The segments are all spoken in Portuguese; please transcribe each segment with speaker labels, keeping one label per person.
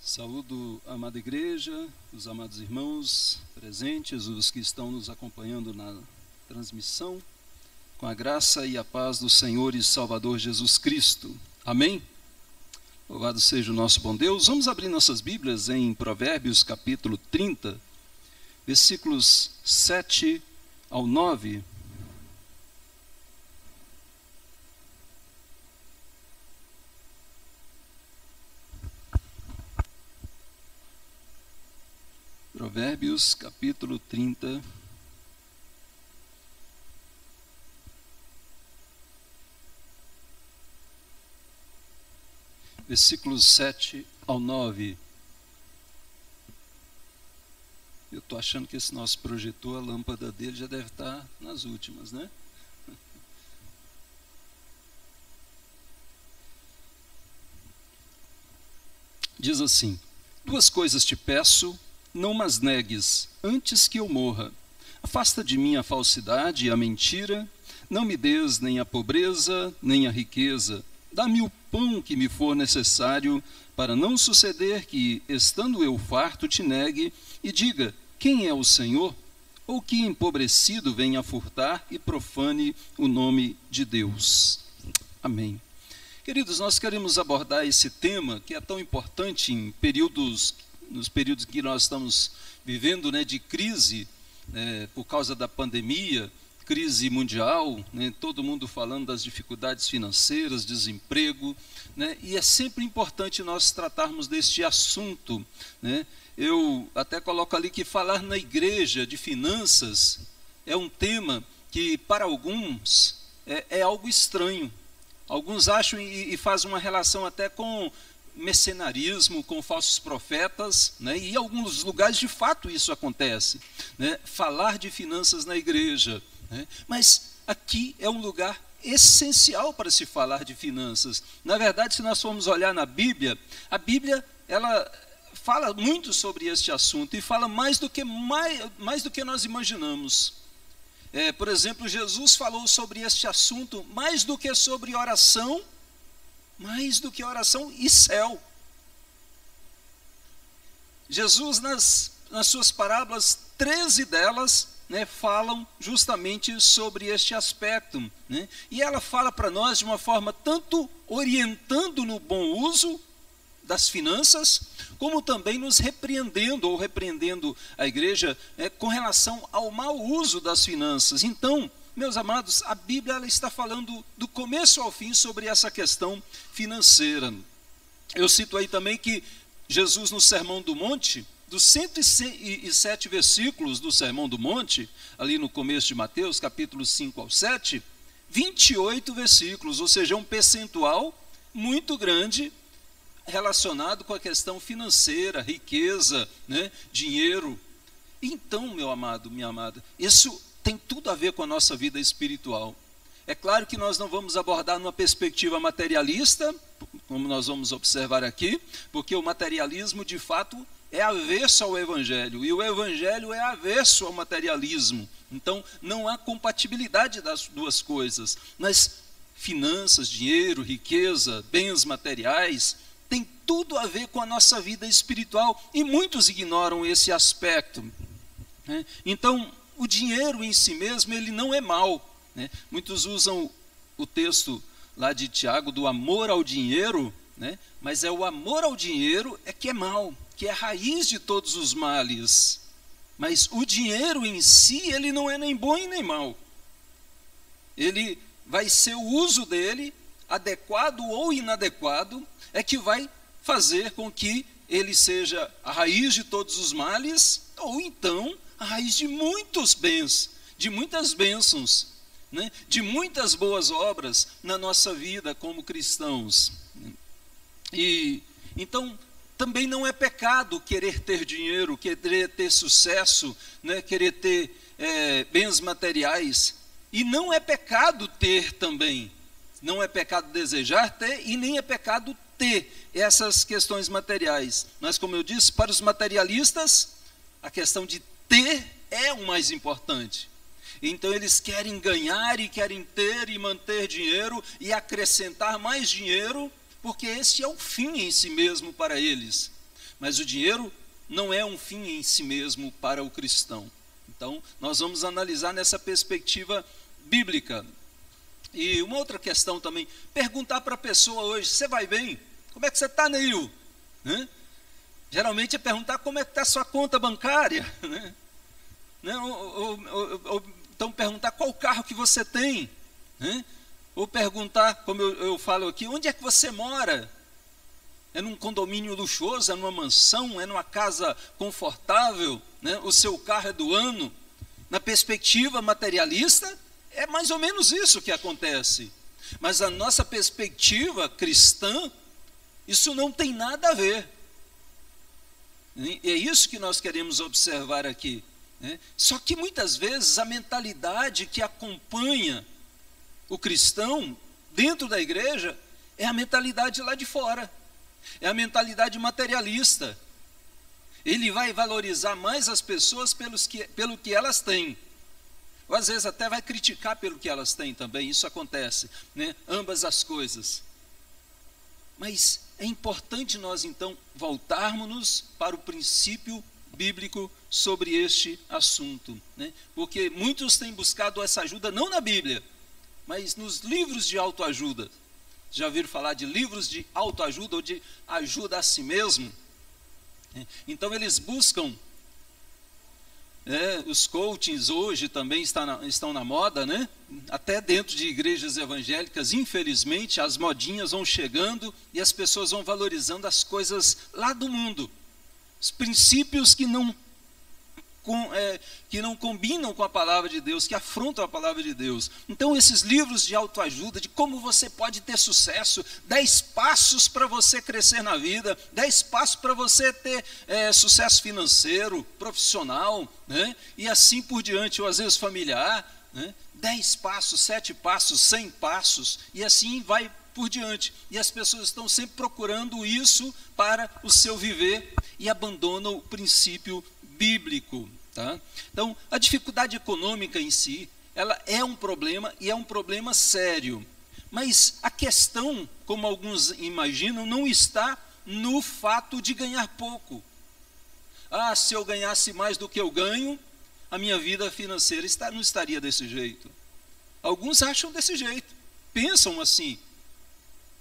Speaker 1: Saúdo a amada igreja, os amados irmãos presentes, os que estão nos acompanhando na transmissão, com a graça e a paz do Senhor e Salvador Jesus Cristo. Amém? Louvado seja o nosso bom Deus. Vamos abrir nossas Bíblias em Provérbios capítulo 30, versículos 7 ao 9. Provérbios capítulo 30, versículos 7 ao 9. Eu estou achando que esse nosso projetor, a lâmpada dele já deve estar nas últimas, né? Diz assim: duas coisas te peço, não mas negues, antes que eu morra. Afasta de mim a falsidade e a mentira, não me des nem a pobreza, nem a riqueza. Dá-me o pão que me for necessário, para não suceder que, estando eu farto, te negue e diga, quem é o Senhor? Ou que empobrecido venha furtar e profane o nome de Deus. Amém. Queridos, nós queremos abordar esse tema que é tão importante nos períodos que nós estamos vivendo, né, de crise, por causa da pandemia, crise mundial, né, todo mundo falando das dificuldades financeiras, desemprego, né, e é sempre importante nós tratarmos deste assunto, né. Eu até coloco ali que falar na igreja de finanças é um tema que para alguns é algo estranho. Alguns acham e fazem uma relação até com mercenarismo, com falsos profetas, né? E em alguns lugares de fato isso acontece, né? Falar de finanças na igreja, né? Mas aqui é um lugar essencial para se falar de finanças. Na verdade, se nós formos olhar na Bíblia, a Bíblia ela fala muito sobre este assunto e fala mais do que nós imaginamos. Por exemplo, Jesus falou sobre este assunto mais do que sobre oração, mais do que oração e céu. Jesus, nas suas parábolas, 13 delas, né, falam justamente sobre este aspecto, né? E ela fala para nós de uma forma tanto orientando no bom uso das finanças, como também nos repreendendo a igreja com relação ao mau uso das finanças. Então, meus amados, a Bíblia ela está falando do começo ao fim sobre essa questão financeira. Eu cito aí também que Jesus no Sermão do Monte, dos 107 versículos do Sermão do Monte, ali no começo de Mateus, capítulos 5 ao 7, 28 versículos, ou seja, um percentual muito grande relacionado com a questão financeira, riqueza, né, dinheiro. Então, meu amado, minha amada, isso tem tudo a ver com a nossa vida espiritual. É claro que nós não vamos abordar numa perspectiva materialista, como nós vamos observar aqui, porque o materialismo, de fato, é avesso ao Evangelho, e o Evangelho é avesso ao materialismo. Então, não há compatibilidade das duas coisas. Mas finanças, dinheiro, riqueza, bens materiais, tem tudo a ver com a nossa vida espiritual, e muitos ignoram esse aspecto, né? Então, o dinheiro em si mesmo, ele não é mau, né? Muitos usam o texto lá de Tiago do amor ao dinheiro, né? Mas é o amor ao dinheiro que é mau, que é a raiz de todos os males. Mas o dinheiro em si, ele não é nem bom e nem mau. Ele vai ser o uso dele, adequado ou inadequado, é que vai fazer com que ele seja a raiz de todos os males, ou então a raiz de muitos bens, de muitas bênçãos, né? De muitas boas obras na nossa vida como cristãos. E então também não é pecado querer ter dinheiro, querer ter sucesso, né? Querer ter bens materiais, e não é pecado ter também. Não é pecado desejar ter, e nem é pecado ter essas questões materiais. Mas, como eu disse, para os materialistas, a questão de ter é o mais importante. Então eles querem ganhar e querem ter e manter dinheiro e acrescentar mais dinheiro, porque esse é o fim em si mesmo para eles. Mas o dinheiro não é um fim em si mesmo para o cristão. Então, nós vamos analisar nessa perspectiva bíblica. E uma outra questão também, perguntar para a pessoa hoje: você vai bem? Como é que você está, Neil? Geralmente é perguntar como é que está a sua conta bancária, né? Ou então perguntar qual carro que você tem, né? Ou perguntar, como eu falo aqui, onde é que você mora? É num condomínio luxuoso, é numa mansão, é numa casa confortável, né? O seu carro é do ano? Na perspectiva materialista, é mais ou menos isso que acontece. Mas a nossa perspectiva cristã, isso não tem nada a ver. É isso que nós queremos observar aqui, né? Só que muitas vezes a mentalidade que acompanha o cristão dentro da igreja é a mentalidade lá de fora, é a mentalidade materialista. Ele vai valorizar mais as pessoas pelo que elas têm, ou às vezes até vai criticar pelo que elas têm também. Isso acontece, né? Ambas as coisas. Mas é importante nós então voltarmos para o princípio bíblico sobre este assunto, né? Porque muitos têm buscado essa ajuda não na Bíblia, mas nos livros de autoajuda. Já ouviram falar de livros de autoajuda ou de ajuda a si mesmo? Então eles buscam, os coachings hoje também estão na moda, né? Até dentro de igrejas evangélicas, infelizmente, as modinhas vão chegando e as pessoas vão valorizando as coisas lá do mundo, os princípios que não combinam com a palavra de Deus, que afrontam a palavra de Deus. Então esses livros de autoajuda, de como você pode ter sucesso, 10 passos para você crescer na vida, 10 passos para você ter sucesso financeiro, profissional, né? E assim por diante, ou às vezes familiar, né? 10 passos, 7 passos, 100 passos, e assim vai por diante. E as pessoas estão sempre procurando isso para o seu viver e abandonam o princípio bíblico, tá? Então, a dificuldade econômica em si, ela é um problema, e é um problema sério. Mas a questão, como alguns imaginam, não está no fato de ganhar pouco. Se eu ganhasse mais do que eu ganho, a minha vida financeira não estaria desse jeito. Alguns acham desse jeito, pensam assim,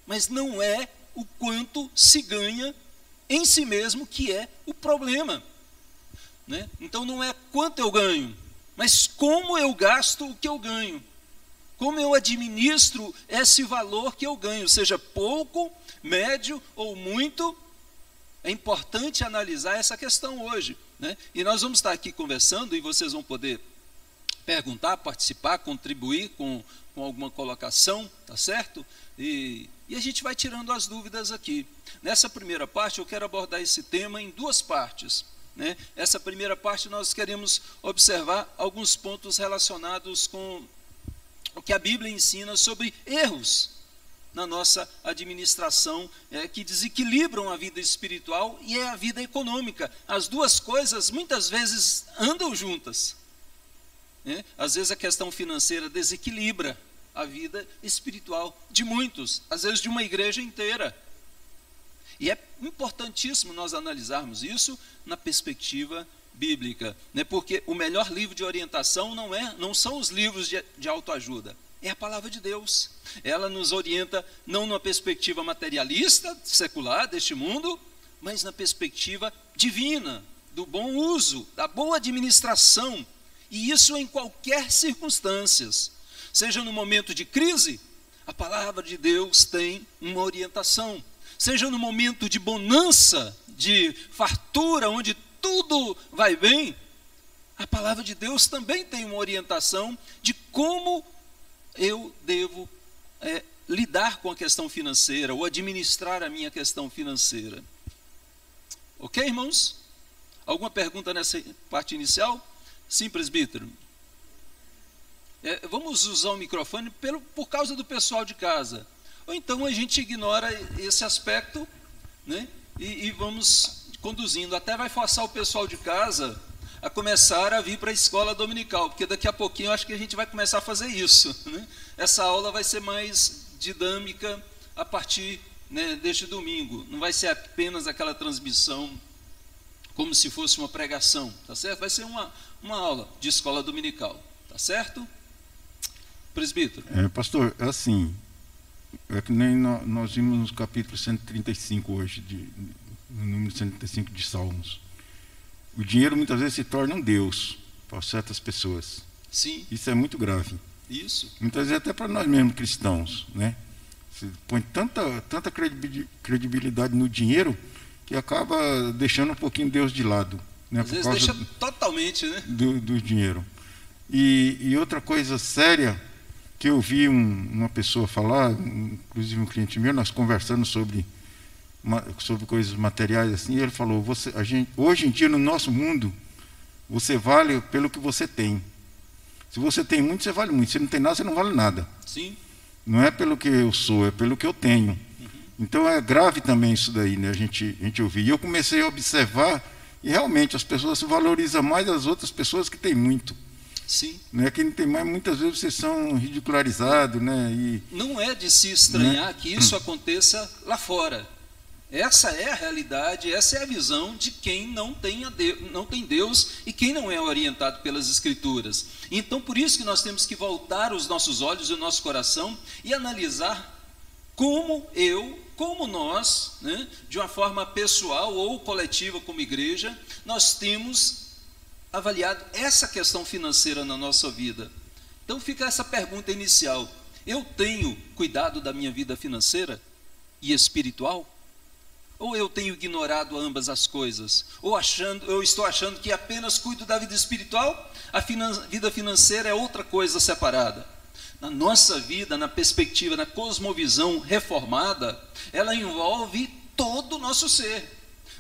Speaker 1: mas não é o quanto se ganha em si mesmo que é o problema, né? Então não é quanto eu ganho, mas como eu gasto o que eu ganho, como eu administro esse valor que eu ganho, seja pouco, médio ou muito. É importante analisar essa questão hoje, né? E nós vamos estar aqui conversando, e vocês vão poder perguntar, participar, contribuir com alguma colocação, tá certo? E a gente vai tirando as dúvidas aqui. Nessa primeira parte, eu quero abordar esse tema em 2 partes, né? Essa primeira parte nós queremos observar alguns pontos relacionados com o que a Bíblia ensina sobre erros na nossa administração, que desequilibram a vida espiritual e a vida econômica. As duas coisas muitas vezes andam juntas, né? Às vezes a questão financeira desequilibra a vida espiritual de muitos, às vezes de uma igreja inteira. E é importantíssimo nós analisarmos isso na perspectiva bíblica, né? Porque o melhor livro de orientação não são os livros de autoajuda, é a palavra de Deus. Ela nos orienta não numa perspectiva materialista, secular deste mundo, mas na perspectiva divina, do bom uso, da boa administração, e isso em qualquer circunstância. Seja no momento de crise, a palavra de Deus tem uma orientação. Seja no momento de bonança, de fartura, onde tudo vai bem, a palavra de Deus também tem uma orientação de como eu devo lidar com a questão financeira, ou administrar a minha questão financeira. Ok, irmãos? Alguma pergunta nessa parte inicial? Sim, presbítero. Vamos usar o microfone por causa do pessoal de casa. Ou então a gente ignora esse aspecto, né? E vamos conduzindo. Até vai forçar o pessoal de casa a começar a vir para a escola dominical, porque daqui a pouquinho eu acho que a gente vai começar a fazer isso, né? Essa aula vai ser mais dinâmica a partir, né, deste domingo. Não vai ser apenas aquela transmissão como se fosse uma pregação, tá certo? Vai ser uma aula de escola dominical, tá certo? Presbítero.
Speaker 2: Pastor, assim, é que nem nós vimos no capítulo 135 hoje, no número 135 de Salmos. O dinheiro muitas vezes se torna um Deus para certas pessoas.
Speaker 1: Sim.
Speaker 2: Isso é muito grave.
Speaker 1: Isso.
Speaker 2: Muitas vezes até para nós mesmos cristãos, né? Você põe tanta credibilidade no dinheiro que acaba deixando um pouquinho Deus de lado, né?
Speaker 1: Às vezes deixa totalmente, né?
Speaker 2: Do dinheiro. E outra coisa séria que eu vi uma pessoa falar, inclusive um cliente meu, nós conversando sobre coisas materiais assim, e ele falou: hoje em dia no nosso mundo você vale pelo que você tem. Se você tem muito, você vale muito. Se não tem nada, você não vale nada.
Speaker 1: Sim.
Speaker 2: Não é pelo que eu sou, é pelo que eu tenho. Uhum. Então é grave também isso daí, né? A gente ouvir. E eu comecei a observar, e realmente as pessoas se valorizam mais das outras pessoas que têm muito.
Speaker 1: Sim.
Speaker 2: Né? Quem não tem mais, muitas vezes vocês são ridicularizados, né?
Speaker 1: Não é de se estranhar, né, que isso aconteça lá fora. Essa é a realidade, essa é a visão de quem não tem Deus e quem não é orientado pelas Escrituras. Então, por isso que nós temos que voltar os nossos olhos e o nosso coração e analisar como nós, né, de uma forma pessoal ou coletiva como igreja, nós temos avaliado essa questão financeira na nossa vida. Então fica essa pergunta inicial: eu tenho cuidado da minha vida financeira e espiritual? Ou eu tenho ignorado ambas as coisas? Ou eu estou achando que apenas cuido da vida espiritual, a vida financeira é outra coisa separada? Na nossa vida, na perspectiva, na cosmovisão reformada, ela envolve todo o nosso ser.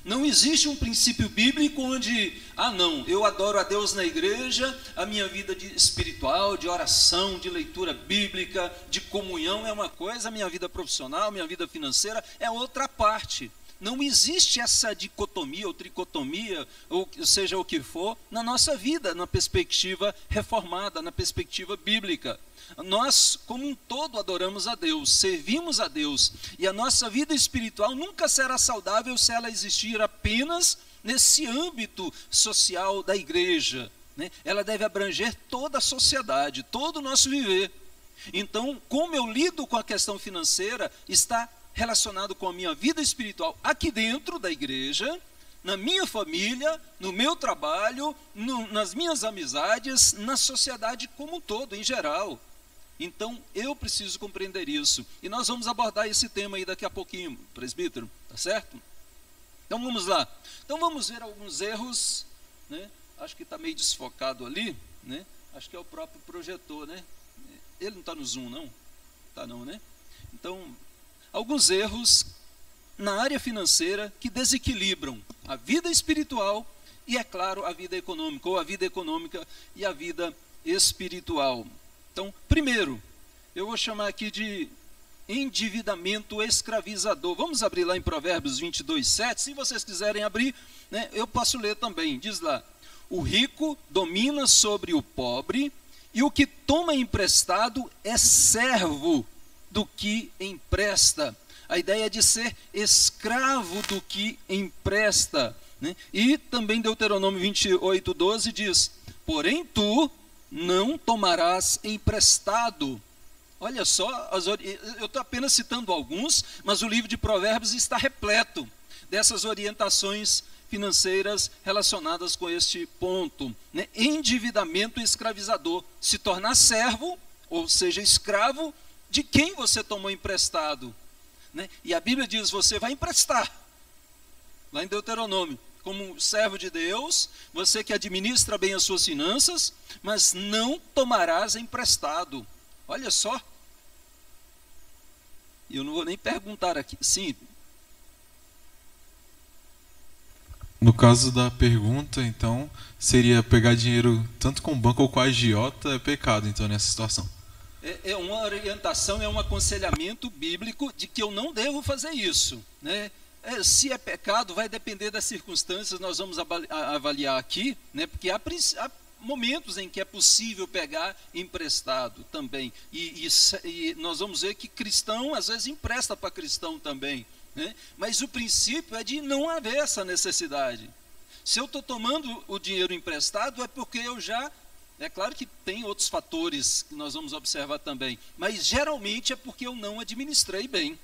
Speaker 1: Não existe um princípio bíblico onde, não, eu adoro a Deus na igreja, a minha vida espiritual, de oração, de leitura bíblica, de comunhão é uma coisa, a minha vida profissional, a minha vida financeira é outra parte. Não existe essa dicotomia ou tricotomia, ou seja o que for, na nossa vida, na perspectiva reformada, na perspectiva bíblica. Nós, como um todo, adoramos a Deus, servimos a Deus, e a nossa vida espiritual nunca será saudável se ela existir apenas nesse âmbito social da igreja, né? Ela deve abranger toda a sociedade, todo o nosso viver. Então, como eu lido com a questão financeira está relacionado com a minha vida espiritual aqui dentro da igreja, na minha família, no meu trabalho, nas minhas amizades, na sociedade como um todo, em geral. Então, eu preciso compreender isso. E nós vamos abordar esse tema aí daqui a pouquinho, presbítero, tá certo? Então, vamos lá. Então, vamos ver alguns erros, né? Acho que está meio desfocado ali, né? Acho que é o próprio projetor, né? Ele não está no Zoom, não? Está não, né? Então, alguns erros na área financeira que desequilibram a vida espiritual e, é claro, a vida econômica, ou a vida econômica e a vida espiritual. Então, primeiro, eu vou chamar aqui de endividamento escravizador. Vamos abrir lá em Provérbios 22:7. Se vocês quiserem abrir, né, eu posso ler também. Diz lá: o rico domina sobre o pobre, e o que toma emprestado é servo do que empresta. A ideia de ser escravo do que empresta, né? E também Deuteronômio 28:12 diz: porém tu não tomarás emprestado. Olha só, eu estou apenas citando alguns, mas o livro de Provérbios está repleto dessas orientações financeiras relacionadas com este ponto, né? Endividamento escravizador, se tornar servo, ou seja, escravo de quem você tomou emprestado, né? E a Bíblia diz: você vai emprestar, lá em Deuteronômio, como servo de Deus, você que administra bem as suas finanças, mas não tomarás emprestado. Olha só. E eu não vou nem perguntar aqui. Sim.
Speaker 3: No caso da pergunta, então, seria pegar dinheiro tanto com o banco ou com a agiota é pecado, então, nessa situação.
Speaker 1: É uma orientação, é um aconselhamento bíblico de que eu não devo fazer isso, né? Se é pecado, vai depender das circunstâncias, nós vamos avaliar aqui, né? Porque há momentos em que é possível pegar emprestado também, e nós vamos ver que cristão às vezes empresta para cristão também, né? Mas o princípio é de não haver essa necessidade. Se eu estou tomando o dinheiro emprestado, é porque eu já... É claro que tem outros fatores que nós vamos observar também, mas geralmente é porque eu não administrei bem,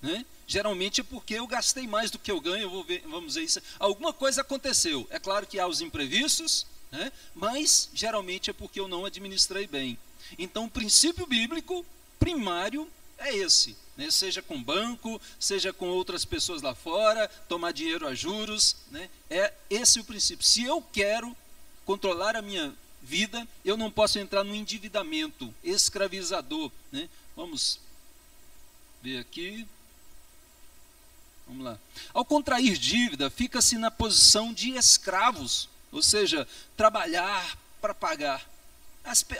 Speaker 1: né? Geralmente é porque eu gastei mais do que eu ganho, vamos ver isso. Alguma coisa aconteceu. É claro que há os imprevistos, né? Mas geralmente é porque eu não administrei bem. Então o princípio bíblico primário é esse, né? Seja com banco, seja com outras pessoas lá fora, tomar dinheiro a juros, né? É esse o princípio. Se eu quero controlar a minha vida, eu não posso entrar no endividamento escravizador, né? Vamos ver aqui. Vamos lá. Ao contrair dívida, fica-se na posição de escravos, ou seja, trabalhar para pagar.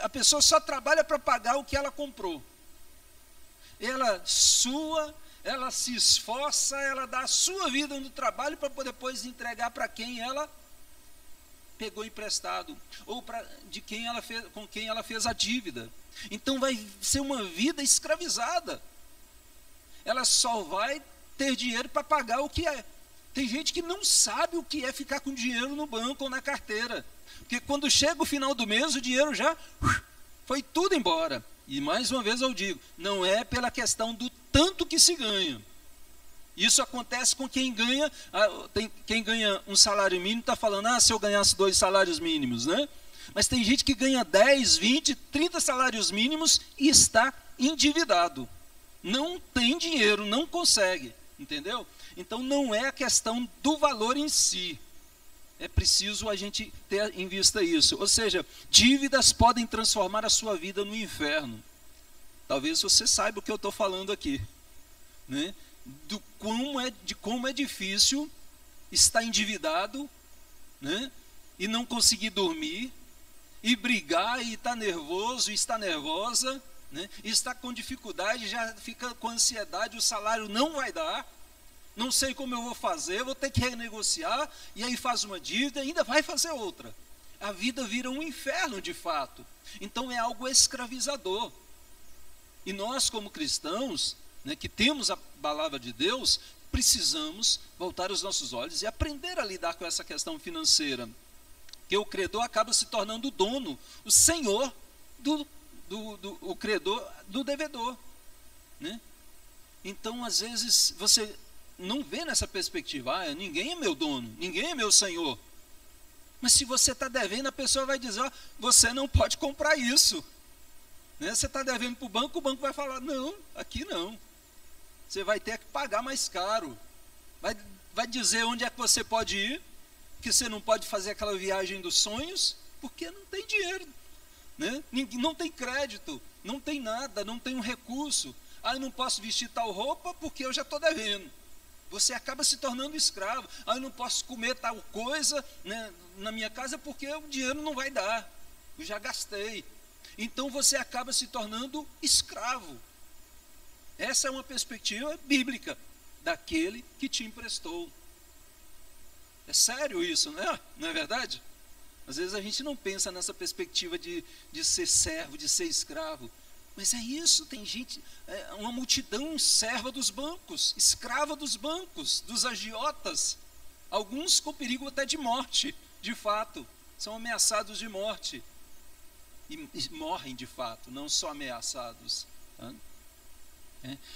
Speaker 1: A pessoa só trabalha para pagar o que ela comprou. Ela sua, ela se esforça, ela dá a sua vida no trabalho para depois entregar para quem ela pegou emprestado, ou com quem ela fez a dívida. Então vai ser uma vida escravizada. Ela só vai ter dinheiro para pagar o que é. Tem gente que não sabe o que é ficar com dinheiro no banco ou na carteira, porque quando chega o final do mês, o dinheiro já foi tudo embora. E mais uma vez eu digo, não é pela questão do tanto que se ganha. Isso acontece com quem ganha, quem ganha um salário mínimo está falando, se eu ganhasse 2 salários mínimos, né? Mas tem gente que ganha 10, 20, 30 salários mínimos e está endividado. Não tem dinheiro, não consegue, entendeu? Então não é a questão do valor em si. É preciso a gente ter em vista isso. Ou seja, dívidas podem transformar a sua vida no inferno. Talvez você saiba o que eu estou falando aqui, né? De como é difícil estar endividado, né? E não conseguir dormir, e brigar, e estar nervoso, e estar nervosa, né? E estar com dificuldade, já fica com ansiedade, o salário não vai dar, não sei como eu vou fazer, vou ter que renegociar, e aí faz uma dívida, ainda vai fazer outra. A vida vira um inferno de fato. Então é algo escravizador. E nós, como cristãos, né, que temos a palavra de Deus, precisamos voltar os nossos olhos e aprender a lidar com essa questão financeira, que o credor acaba se tornando o dono, o senhor o credor do devedor, né? Então às vezes você não vê nessa perspectiva, ninguém é meu dono, ninguém é meu senhor. Mas se você está devendo, a pessoa vai dizer, você não pode comprar isso, né? Você está devendo para o banco vai falar, não, aqui não. Você vai ter que pagar mais caro. Vai dizer onde é que você pode ir, que você não pode fazer aquela viagem dos sonhos, porque não tem dinheiro, né? Não tem crédito, não tem nada, não tem um recurso. Eu não posso vestir tal roupa porque eu já estou devendo. Você acaba se tornando escravo. Eu não posso comer tal coisa, né, na minha casa porque o dinheiro não vai dar. Eu já gastei. Então você acaba se tornando escravo. Essa é uma perspectiva bíblica daquele que te emprestou. É sério isso, né? Não é verdade? Às vezes a gente não pensa nessa perspectiva de ser servo, de ser escravo. Mas é isso, tem gente, uma multidão serva dos bancos, escrava dos bancos, dos agiotas. Alguns com perigo até de morte, de fato. São ameaçados de morte. E morrem de fato, não só ameaçados. Tá?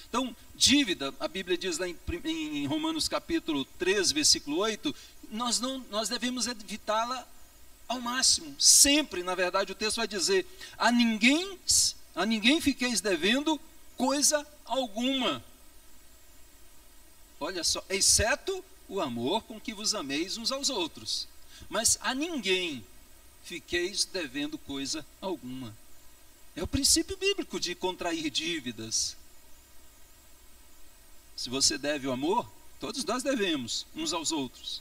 Speaker 1: Então, dívida, a Bíblia diz lá em Romanos capítulo 3, versículo 8, nós devemos evitá-la ao máximo, sempre. Na verdade o texto vai dizer, a ninguém fiqueis devendo coisa alguma, olha só, exceto o amor com que vos ameis uns aos outros, mas a ninguém fiqueis devendo coisa alguma. É o princípio bíblico de contrair dívidas. Se você deve o amor, todos nós devemos uns aos outros.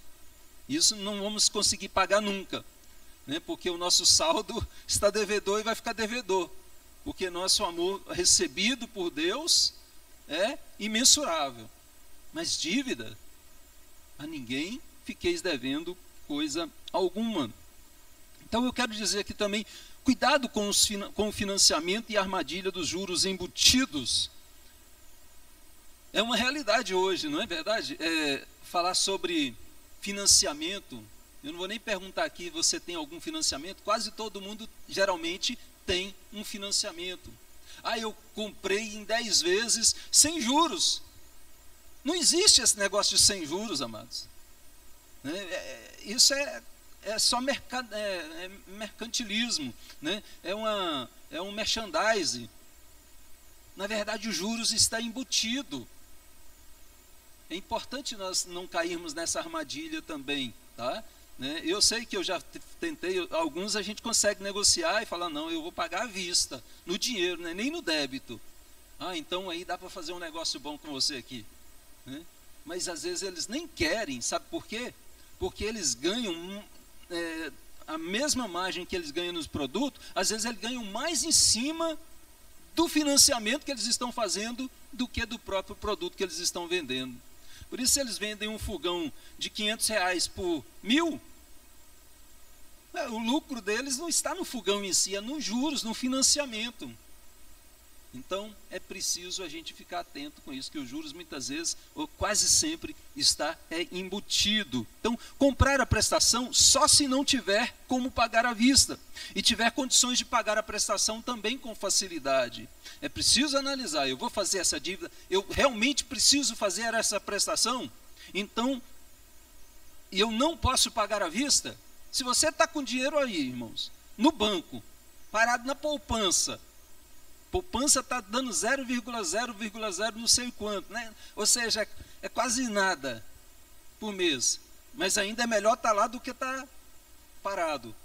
Speaker 1: Isso não vamos conseguir pagar nunca, né? Porque o nosso saldo está devedor e vai ficar devedor. Porque nosso amor recebido por Deus é imensurável. Mas dívida, a ninguém fiqueis devendo coisa alguma. Então eu quero dizer aqui também, cuidado com o financiamento e a armadilha dos juros embutidos. É uma realidade hoje, não é verdade? Falar sobre financiamento Eu não vou nem perguntar aqui, você tem algum financiamento? Quase todo mundo, geralmente, tem um financiamento. Ah, eu comprei em 10 vezes sem juros. Não existe esse negócio de sem juros, amados. Isso é só mercantilismo, né? É um merchandising. Na verdade, os juros está embutido. É importante nós não cairmos nessa armadilha também, tá? Eu sei que eu já tentei, alguns a gente consegue negociar e falar, não, eu vou pagar à vista, no dinheiro, né? Nem no débito. Ah, então aí dá para fazer um negócio bom com você aqui, né? Mas às vezes eles nem querem, sabe por quê? Porque eles ganham a mesma margem que eles ganham nos produtos, às vezes eles ganham mais em cima do financiamento que eles estão fazendo do que do próprio produto que eles estão vendendo. Por isso, se eles vendem um fogão de R$500 por 1.000, o lucro deles não está no fogão em si, é nos juros, no financiamento. Então, é preciso a gente ficar atento com isso, que os juros muitas vezes, ou quase sempre, está embutido. Então, comprar a prestação só se não tiver como pagar à vista, e tiver condições de pagar a prestação também com facilidade. É preciso analisar, eu vou fazer essa dívida, eu realmente preciso fazer essa prestação? Então, eu não posso pagar à vista? Se você está com dinheiro aí, irmãos, no banco, parado na poupança está dando 0,0,0 não sei quanto, né? Ou seja, é quase nada por mês. Mas ainda é melhor estar lá do que estar parado.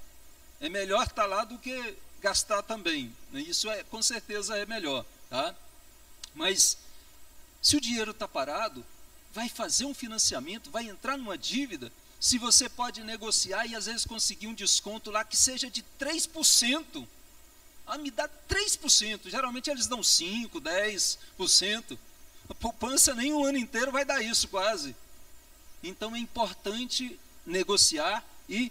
Speaker 1: É melhor estar lá do que gastar também. Isso com certeza é melhor, tá? Mas se o dinheiro está parado, vai fazer um financiamento, vai entrar numa dívida, se você pode negociar e às vezes conseguir um desconto lá que seja de 3%. Ah, me dá 3%, geralmente eles dão 5%, 10%, a poupança nem um ano inteiro vai dar isso quase. Então é importante negociar e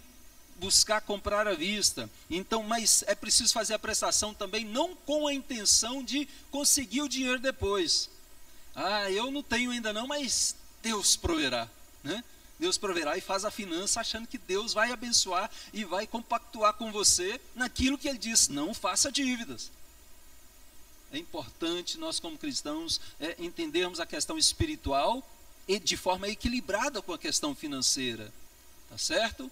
Speaker 1: buscar comprar à vista. Então, mas é preciso fazer a prestação também, não com a intenção de conseguir o dinheiro depois. Ah, eu não tenho ainda não, mas Deus proverá, né? Deus proverá e faz a finança achando que Deus vai abençoar e vai compactuar com você naquilo que Ele diz, não faça dívidas. É importante nós como cristãos entendermos a questão espiritual e de forma equilibrada com a questão financeira, tá certo?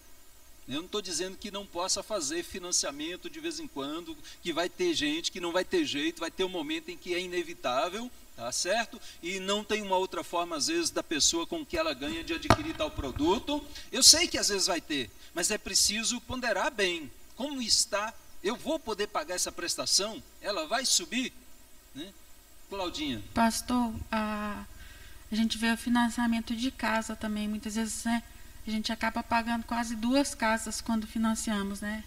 Speaker 1: Eu não estou dizendo que não possa fazer financiamento de vez em quando, que vai ter gente, que não vai ter jeito, vai ter um momento em que é inevitável, tá certo? E não tem uma outra forma, às vezes, da pessoa com que ela ganha de adquirir tal produto. Eu sei que às vezes vai ter, mas é preciso ponderar bem. Como está? Eu vou poder pagar essa prestação? Ela vai subir? Né? Claudinha.
Speaker 4: Pastor, a gente vê o financiamento de casa também, muitas vezes, né? A gente acaba pagando quase 2 casas quando financiamos, né?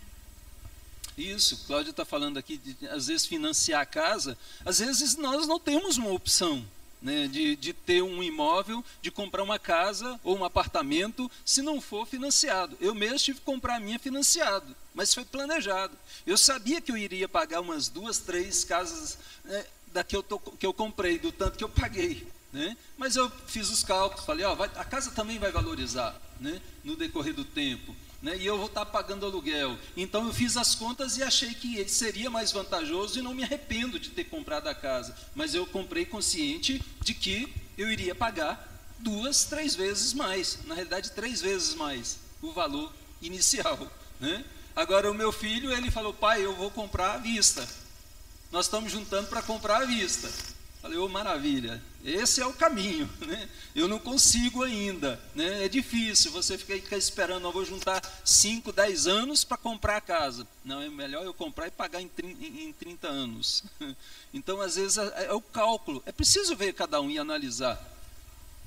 Speaker 1: Isso, Cláudia está falando aqui de, às vezes, financiar a casa. Às vezes nós não temos uma opção, né, de ter um imóvel, de comprar uma casa ou um apartamento, se não for financiado. Eu mesmo tive que comprar a minha financiado, mas foi planejado. Eu sabia que eu iria pagar umas 2, 3 casas, né, da que eu comprei, do tanto que eu paguei. Né? Mas eu fiz os cálculos, falei, a casa também vai valorizar, né, no decorrer do tempo, né, e eu vou estar pagando aluguel. Então eu fiz as contas e achei que seria mais vantajoso e não me arrependo de ter comprado a casa. Mas eu comprei consciente de que eu iria pagar 2, 3 vezes mais, na realidade 3 vezes mais o valor inicial. Né? Agora o meu filho, ele falou, pai, eu vou comprar à vista. Nós estamos juntando para comprar à vista. Falei, maravilha, esse é o caminho, né? Eu não consigo ainda, né? É difícil, você fica esperando, eu vou juntar 5, 10 anos para comprar a casa. Não, é melhor eu comprar e pagar em 30 anos. Então, às vezes, é o cálculo, é preciso ver cada um e analisar.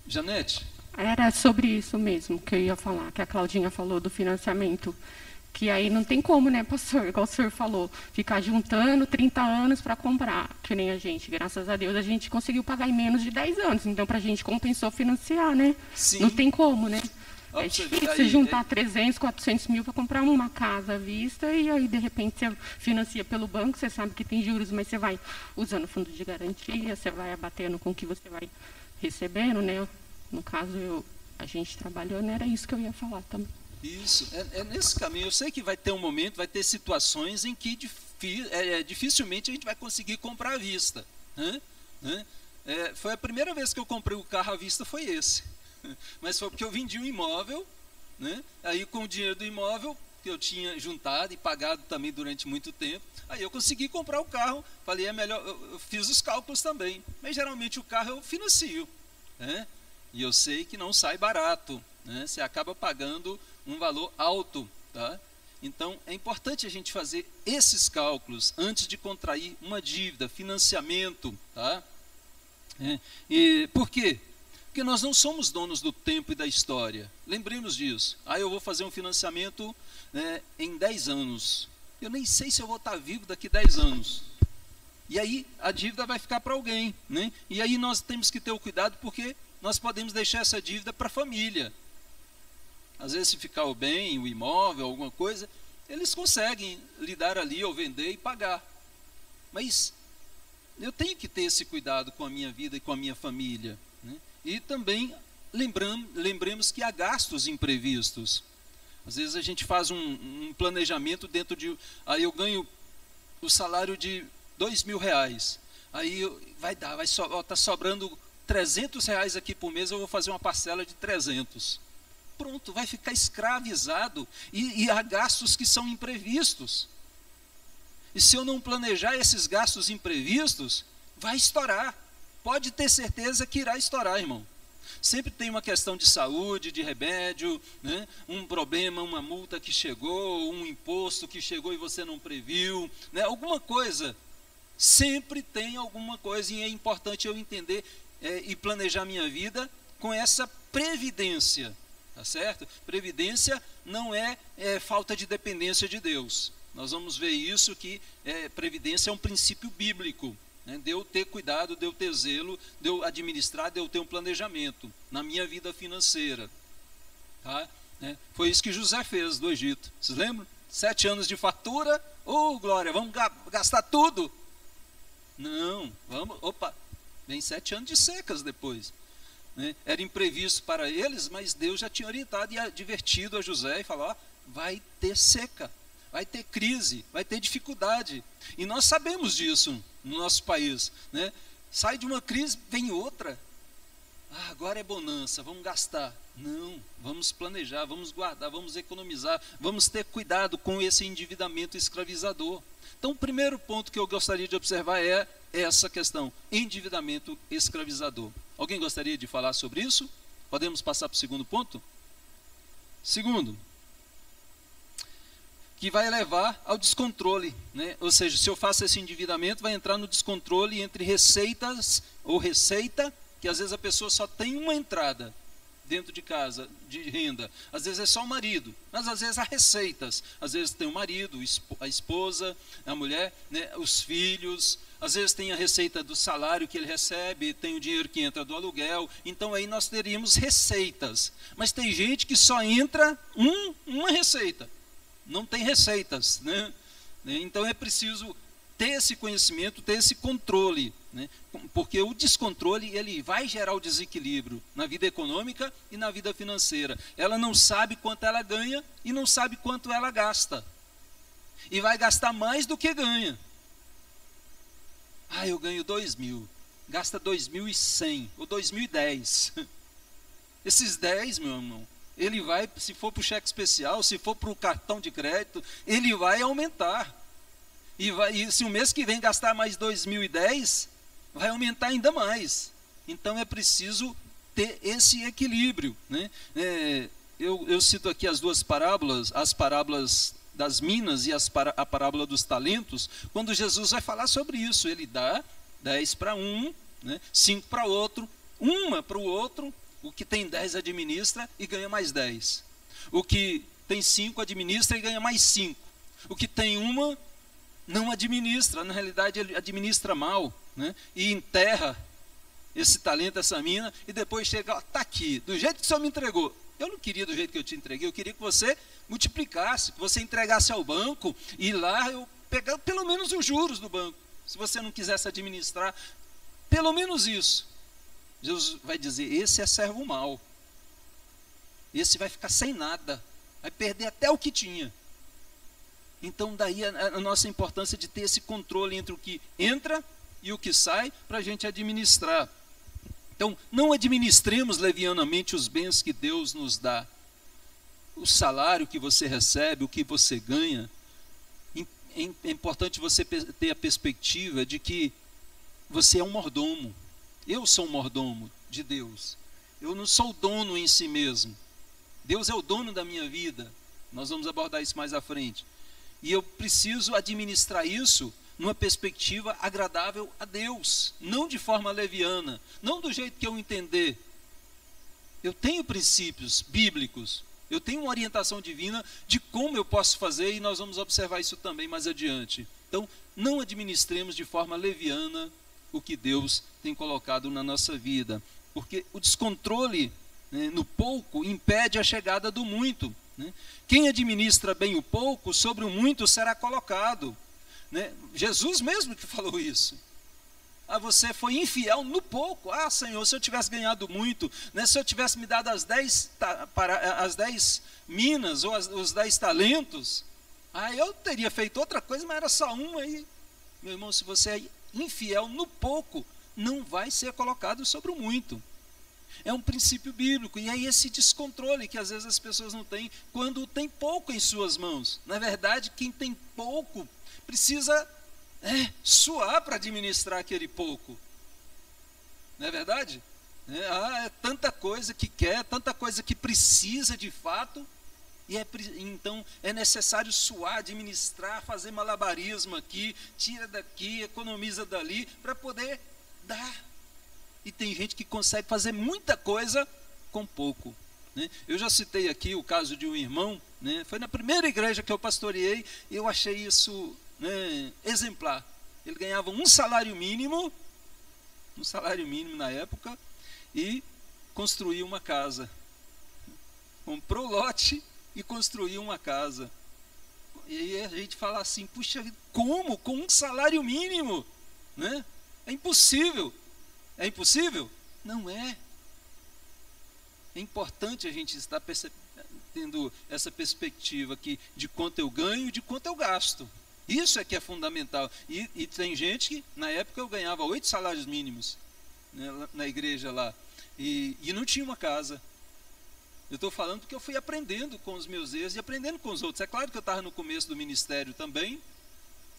Speaker 1: Janete?
Speaker 5: Era sobre isso mesmo que eu ia falar, que a Claudinha falou do financiamento. Que aí não tem como, né, pastor, igual o senhor falou, ficar juntando 30 anos para comprar, que nem a gente, graças a Deus, a gente conseguiu pagar em menos de 10 anos, então para a gente compensou financiar, né? Sim. Não tem como, né? É difícil você juntar 300, 400 mil para comprar uma casa à vista e aí, de repente, você financia pelo banco, você sabe que tem juros, mas você vai usando fundo de garantia, você vai abatendo com o que você vai recebendo, né? No caso, a gente trabalhando, era isso que eu ia falar também.
Speaker 1: Isso, é nesse caminho. Eu sei que vai ter um momento, vai ter situações em que dificilmente a gente vai conseguir comprar à vista, né? Foi a primeira vez que eu comprei o carro à vista, foi esse. Mas foi porque eu vendi um imóvel, né? Aí com o dinheiro do imóvel que eu tinha juntado e pagado também durante muito tempo, aí eu consegui comprar o carro. Falei, é melhor, eu fiz os cálculos também, mas geralmente o carro eu financio, né? E eu sei que não sai barato, né? Você acaba pagando um valor alto, tá? Então é importante a gente fazer esses cálculos antes de contrair uma dívida, financiamento, tá? E por quê? Porque nós não somos donos do tempo e da história. Lembremos disso. Eu vou fazer um financiamento, né, em 10 anos. Eu nem sei se eu vou estar vivo daqui 10 anos. E aí a dívida vai ficar para alguém, né? E aí nós temos que ter o cuidado, porque nós podemos deixar essa dívida para a família. Às vezes, se ficar o bem, o imóvel, alguma coisa, eles conseguem lidar ali ou vender e pagar. Mas eu tenho que ter esse cuidado com a minha vida e com a minha família, né? E também lembremos que há gastos imprevistos. Às vezes a gente faz um planejamento dentro de... Aí eu ganho o salário de R$2.000. Aí tá sobrando R$300 aqui por mês, eu vou fazer uma parcela de 300. Pronto, vai ficar escravizado. E há gastos que são imprevistos. E se eu não planejar esses gastos imprevistos, vai estourar. Pode ter certeza que irá estourar, irmão. Sempre tem uma questão de saúde, de remédio, né? Um problema, uma multa que chegou, um imposto que chegou e você não previu, né? Alguma coisa. Sempre tem alguma coisa, e é importante eu entender e planejar minha vida com essa previdência, tá certo? Previdência não é falta de dependência de Deus. Nós vamos ver isso, que previdência é um princípio bíblico, né? De eu ter cuidado, de eu ter zelo, de eu administrar, de eu ter um planejamento na minha vida financeira, tá? Foi isso que José fez do Egito. Vocês lembram? 7 anos de fartura. Glória, vamos gastar tudo? Não, vem 7 anos de secas depois, né? Era imprevisto para eles, mas Deus já tinha orientado e advertido a José e falou: vai ter seca, vai ter crise, vai ter dificuldade. E nós sabemos disso no nosso país, né? Sai de uma crise, vem outra. Agora é bonança, vamos gastar. Não, vamos planejar, vamos guardar, vamos economizar, vamos ter cuidado com esse endividamento escravizador. Então, o primeiro ponto que eu gostaria de observar é essa questão, endividamento escravizador. Alguém gostaria de falar sobre isso? Podemos passar para o segundo ponto? Segundo, que vai levar ao descontrole, né? Ou seja, se eu faço esse endividamento, vai entrar no descontrole entre receitas ou receita, que às vezes a pessoa só tem uma entrada dentro de casa, de renda. Às vezes é só o marido, mas às vezes há receitas. Às vezes tem o marido, a esposa, a mulher, né? Os filhos. Às vezes tem a receita do salário que ele recebe, tem o dinheiro que entra do aluguel. Então aí nós teríamos receitas. Mas tem gente que só entra uma receita. Não tem receitas, né? Então é preciso ter esse conhecimento, ter esse controle, né? Porque o descontrole, ele vai gerar o desequilíbrio na vida econômica e na vida financeira. Ela não sabe quanto ela ganha e não sabe quanto ela gasta. E vai gastar mais do que ganha. Eu ganho 2.000, gasta 2.100 ou 2.010. Esses 10, meu irmão, ele vai, se for para o cheque especial, se for para o cartão de crédito, ele vai aumentar. E se o mês que vem gastar mais 2.010, vai aumentar ainda mais. Então é preciso ter esse equilíbrio, né? Eu cito aqui as duas parábolas, as parábolas das minas e a parábola dos talentos, quando Jesus vai falar sobre isso. Ele dá 10 para um, né? 5 para outro, uma para o outro. O que tem 10 administra e ganha mais 10. O que tem 5 administra e ganha mais 5. O que tem uma não administra, na realidade ele administra mal, né? E enterra esse talento, essa mina, e depois chega, está aqui, do jeito que o Senhor me entregou. Eu não queria do jeito que eu te entreguei, eu queria que você multiplicasse, que você entregasse ao banco, e lá eu pegar pelo menos os juros do banco. Se você não quisesse administrar, pelo menos isso. Jesus vai dizer: esse é servo mau, esse vai ficar sem nada, vai perder até o que tinha. Então daí a nossa importância de ter esse controle entre o que entra e o que sai, para a gente administrar. Então, não administremos levianamente os bens que Deus nos dá. O salário que você recebe, o que você ganha, é importante você ter a perspectiva de que você é um mordomo. Eu sou um mordomo de Deus. Eu não sou o dono em si mesmo. Deus é o dono da minha vida. Nós vamos abordar isso mais à frente. E eu preciso administrar isso numa perspectiva agradável a Deus, não de forma leviana, não do jeito que eu entender. Eu tenho princípios bíblicos, eu tenho uma orientação divina de como eu posso fazer, e nós vamos observar isso também mais adiante. Então, não administremos de forma leviana o que Deus tem colocado na nossa vida, porque o descontrole, né, no pouco impede a chegada do muito, né? Quem administra bem o pouco, sobre o muito será colocado, né? Jesus mesmo que falou isso. Você foi infiel no pouco. Senhor, se eu tivesse ganhado muito, né? Se eu tivesse me dado as 10 minas ou os 10 talentos, eu teria feito outra coisa, mas era só um aí. Meu irmão, se você é infiel no pouco, não vai ser colocado sobre o muito. É um princípio bíblico, e é esse descontrole que às vezes as pessoas não têm quando tem pouco em suas mãos. Na verdade, quem tem pouco precisa suar para administrar aquele pouco. Não é verdade? É tanta coisa que quer, tanta coisa que precisa de fato, e então é necessário suar, administrar, fazer malabarismo aqui, tira daqui, economiza dali, para poder dar. E tem gente que consegue fazer muita coisa com pouco, né? Eu já citei aqui o caso de um irmão, né? Foi na primeira igreja que eu pastoreei, e eu achei isso, né, exemplar. Ele ganhava um salário mínimo na época, e construiu uma casa. Comprou lote e construiu uma casa. E aí a gente fala assim, puxa, como? Com um salário mínimo, né? É impossível. É impossível? Não é. É importante a gente estar tendo essa perspectiva aqui de quanto eu ganho e de quanto eu gasto. Isso é que é fundamental. E tem gente que, na época, eu ganhava 8 salários mínimos, né, na igreja lá, e não tinha uma casa. Eu estou falando porque eu fui aprendendo com os meus erros e aprendendo com os outros. É claro que eu estava no começo do ministério também,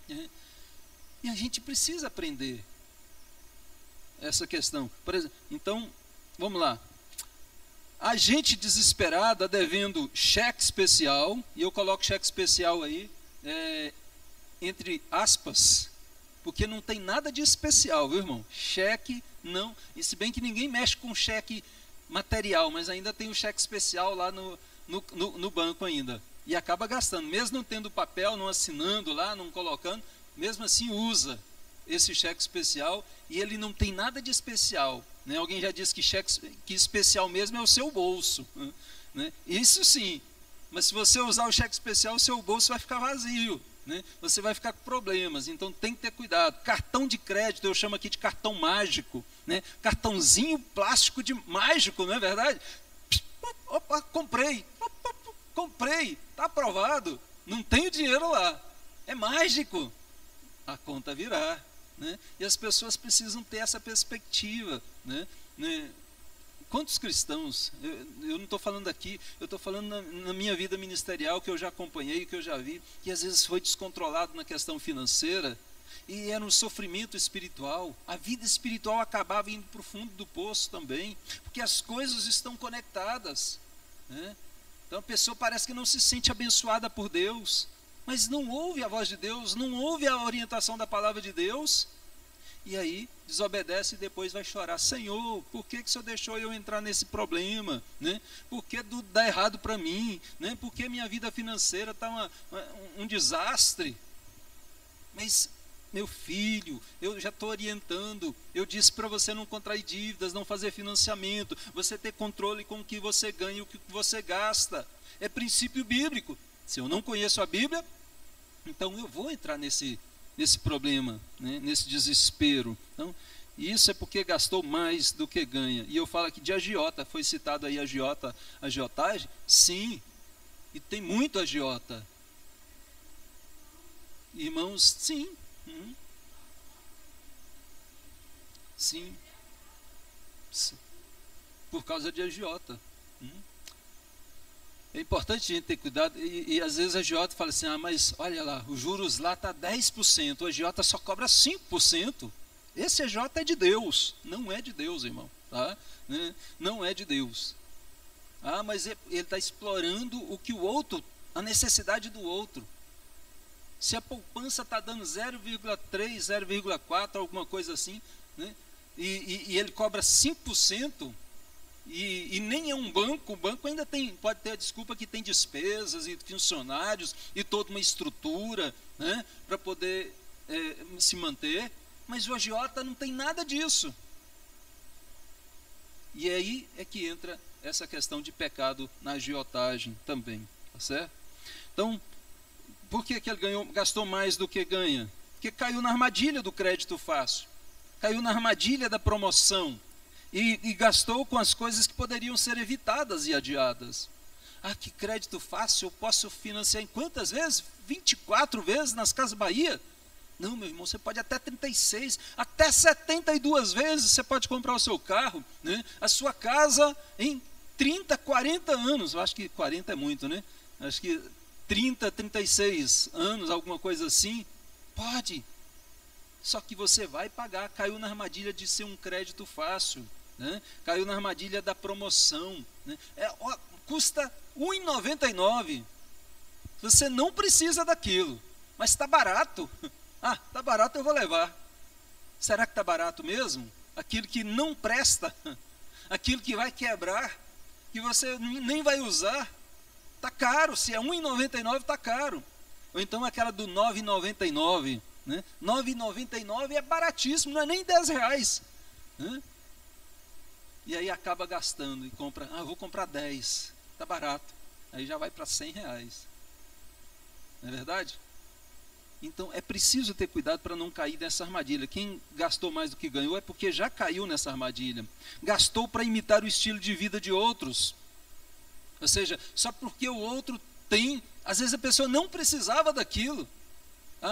Speaker 1: né, e a gente precisa aprender essa questão. Por exemplo, então, vamos lá. A gente desesperada devendo cheque especial, e eu coloco cheque especial aí, entre aspas, porque não tem nada de especial, viu, irmão? Cheque não, e se bem que ninguém mexe com cheque material, mas ainda tem o cheque especial lá no banco ainda, e acaba gastando, mesmo não tendo papel, não assinando lá, não colocando, mesmo assim usa esse cheque especial, e ele não tem nada de especial, né? Alguém já disse que especial mesmo é o seu bolso, né? Isso sim, mas se você usar o cheque especial, o seu bolso vai ficar vazio, né? Você vai ficar com problemas, então tem que ter cuidado. Cartão de crédito, eu chamo aqui de cartão mágico, né? Cartãozinho plástico de mágico, não é verdade? Opa, comprei, está aprovado, não tenho dinheiro lá, é mágico, a conta virá, né? E as pessoas precisam ter essa perspectiva, né? Quantos cristãos, eu não estou falando aqui, eu estou falando na minha vida ministerial, que eu já acompanhei, que eu já vi, que às vezes foi descontrolado na questão financeira, e era um sofrimento espiritual, a vida espiritual acabava indo para o fundo do poço também, porque as coisas estão conectadas, né? Então a pessoa parece que não se sente abençoada por Deus, mas não ouve a voz de Deus, não ouve a orientação da palavra de Deus, e aí desobedece e depois vai chorar, Senhor, por que o Senhor deixou eu entrar nesse problema, né? Por que dá errado para mim, né? Por que minha vida financeira está um desastre? Mas, meu filho, eu já estou orientando, eu disse para você não contrair dívidas, não fazer financiamento, você ter controle com o que você ganha e o que você gasta, é princípio bíblico. Se eu não conheço a Bíblia, então eu vou entrar nesse problema, né, nesse desespero. Então, isso é porque gastou mais do que ganha. E eu falo aqui de agiota, foi citado aí agiotagem? Sim, E tem muito agiota. Irmãos, sim. Sim. Por causa de agiota. É importante a gente ter cuidado. E às vezes a agiota fala assim, mas olha lá, os juros lá está 10%, o agiota só cobra 5%. Esse agiota é de Deus. Não é de Deus, irmão. Tá? Não é de Deus. Mas ele está explorando o que o outro, a necessidade do outro. Se a poupança está dando 0,3, 0,4, alguma coisa assim, né? E ele cobra 5%, e nem é um banco, o banco ainda pode ter a desculpa que tem despesas e funcionários e toda uma estrutura, né, para poder se manter, mas o agiota não tem nada disso. E aí é que entra essa questão de pecado na agiotagem também, tá certo? Então, por que ele gastou mais do que ganha? Porque caiu na armadilha do crédito fácil, caiu na armadilha da promoção e gastou com as coisas que poderiam ser evitadas e adiadas. Que crédito fácil, eu posso financiar em quantas vezes? 24 vezes nas Casas Bahia? Não, meu irmão, você pode até 36, até 72 vezes você pode comprar o seu carro, né? A sua casa em 30, 40 anos, eu acho que 40 é muito, né? Acho que 30, 36 anos, alguma coisa assim, pode. Só que você vai pagar. Caiu na armadilha de ser um crédito fácil, né? Caiu na armadilha da promoção, né? Custa R$ 1,99. Você não precisa daquilo, mas está barato. Está barato, eu vou levar. Será que está barato mesmo? Aquilo que não presta, aquilo que vai quebrar, que você nem vai usar, está caro. Se é R$ 1,99, está caro. Ou então aquela do R$ 9,99, né? R$ 9,99 é baratíssimo, não é nem R$10, né? E aí acaba gastando e compra, vou comprar 10, está barato. Aí já vai para R$100. Não é verdade? Então é preciso ter cuidado para não cair nessa armadilha. Quem gastou mais do que ganhou é porque já caiu nessa armadilha. Gastou para imitar o estilo de vida de outros. Ou seja, só porque o outro tem, às vezes a pessoa não precisava daquilo.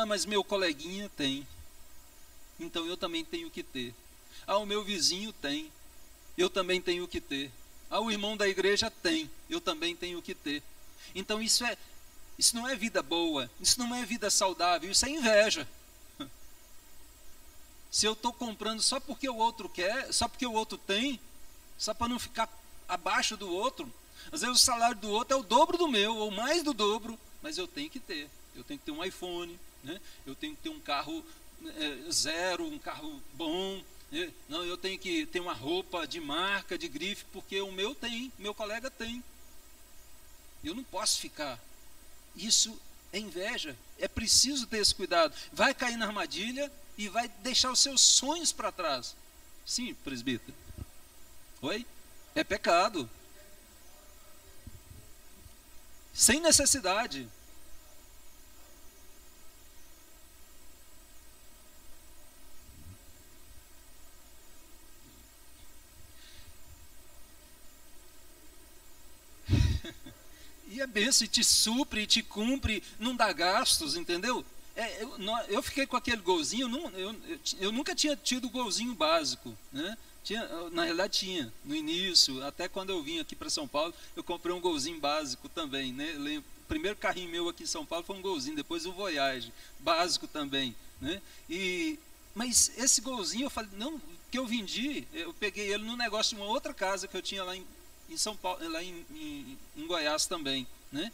Speaker 1: Mas meu coleguinha tem, então eu também tenho que ter. O meu vizinho tem, eu também tenho que ter. O irmão da igreja tem, eu também tenho que ter. Então isso não é vida boa, isso não é vida saudável, isso é inveja. Se eu estou comprando só porque o outro quer, só porque o outro tem, só para não ficar abaixo do outro, às vezes o salário do outro é o dobro do meu, ou mais do dobro, mas eu tenho que ter. Eu tenho que ter um iPhone, né? Eu tenho que ter um carro zero, um carro bom, né? Não, eu tenho que ter uma roupa de marca, de grife, porque o meu tem, meu colega tem. Eu não posso ficar. Isso é inveja. É preciso ter esse cuidado. Vai cair na armadilha e vai deixar os seus sonhos para trás. Sim, presbítero. Oi? É pecado. Sem necessidade. E é bênção, e te supre, e te cumpre, não dá gastos, entendeu? Eu fiquei com aquele golzinho, eu nunca tinha tido golzinho básico, né? Na realidade tinha, no início, até quando eu vim aqui para São Paulo, eu comprei um golzinho básico também, né? O primeiro carrinho meu aqui em São Paulo foi um golzinho, depois o Voyage, básico também, né? Mas esse golzinho, eu falei, não, que eu vendi, eu peguei ele no negócio de uma outra casa que eu tinha lá em São Paulo, lá em Goiás também, né?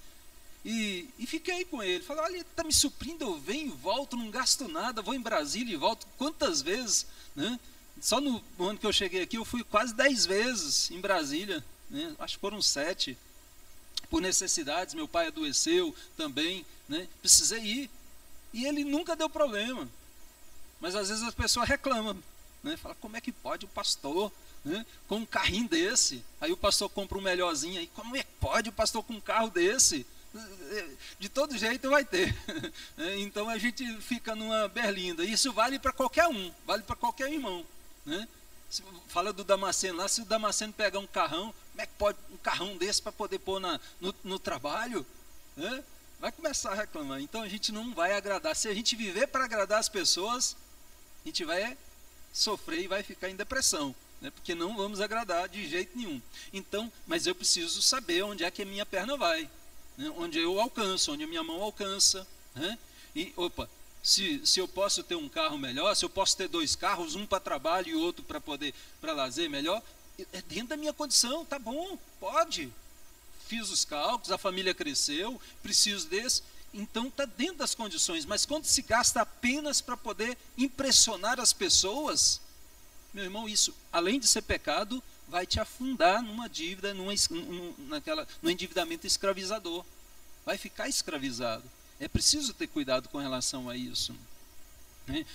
Speaker 1: E fiquei com ele, falei, olha, está me suprindo, eu venho, volto, não gasto nada, vou em Brasília e volto quantas vezes, né? Só no ano que eu cheguei aqui, eu fui quase 10 vezes em Brasília, né? Acho que foram 7, por necessidades, meu pai adoeceu também, né? Precisei ir, e ele nunca deu problema, mas às vezes as pessoas reclamam, né? Fala, como é que pode o pastor, né, com um carrinho desse? Aí o pastor compra um melhorzinho, aí como é que pode o pastor com um carro desse? De todo jeito vai ter. Então a gente fica numa berlinda. Isso vale para qualquer um, vale para qualquer irmão, né? Fala do Damasceno lá, se o Damasceno pegar um carrão, Como é que pode um carrão desse para poder pôr no trabalho? Né? Vai começar a reclamar. Então a gente não vai agradar. Se a gente viver para agradar as pessoas, a gente vai sofrer e vai ficar em depressão, né? Porque não vamos agradar de jeito nenhum. Então, mas eu preciso saber onde é que a minha perna vai, né? Onde eu alcanço, onde a minha mão alcança, né? E, se eu posso ter um carro melhor, se eu posso ter 2 carros, um para trabalho e outro para lazer melhor, é dentro da minha condição, tá bom, pode. Fiz os cálculos, a família cresceu, preciso desse, então está dentro das condições. Mas quando se gasta apenas para poder impressionar as pessoas, meu irmão, isso, além de ser pecado, vai te afundar numa dívida, no endividamento escravizador. Vai ficar escravizado. É preciso ter cuidado com relação a isso.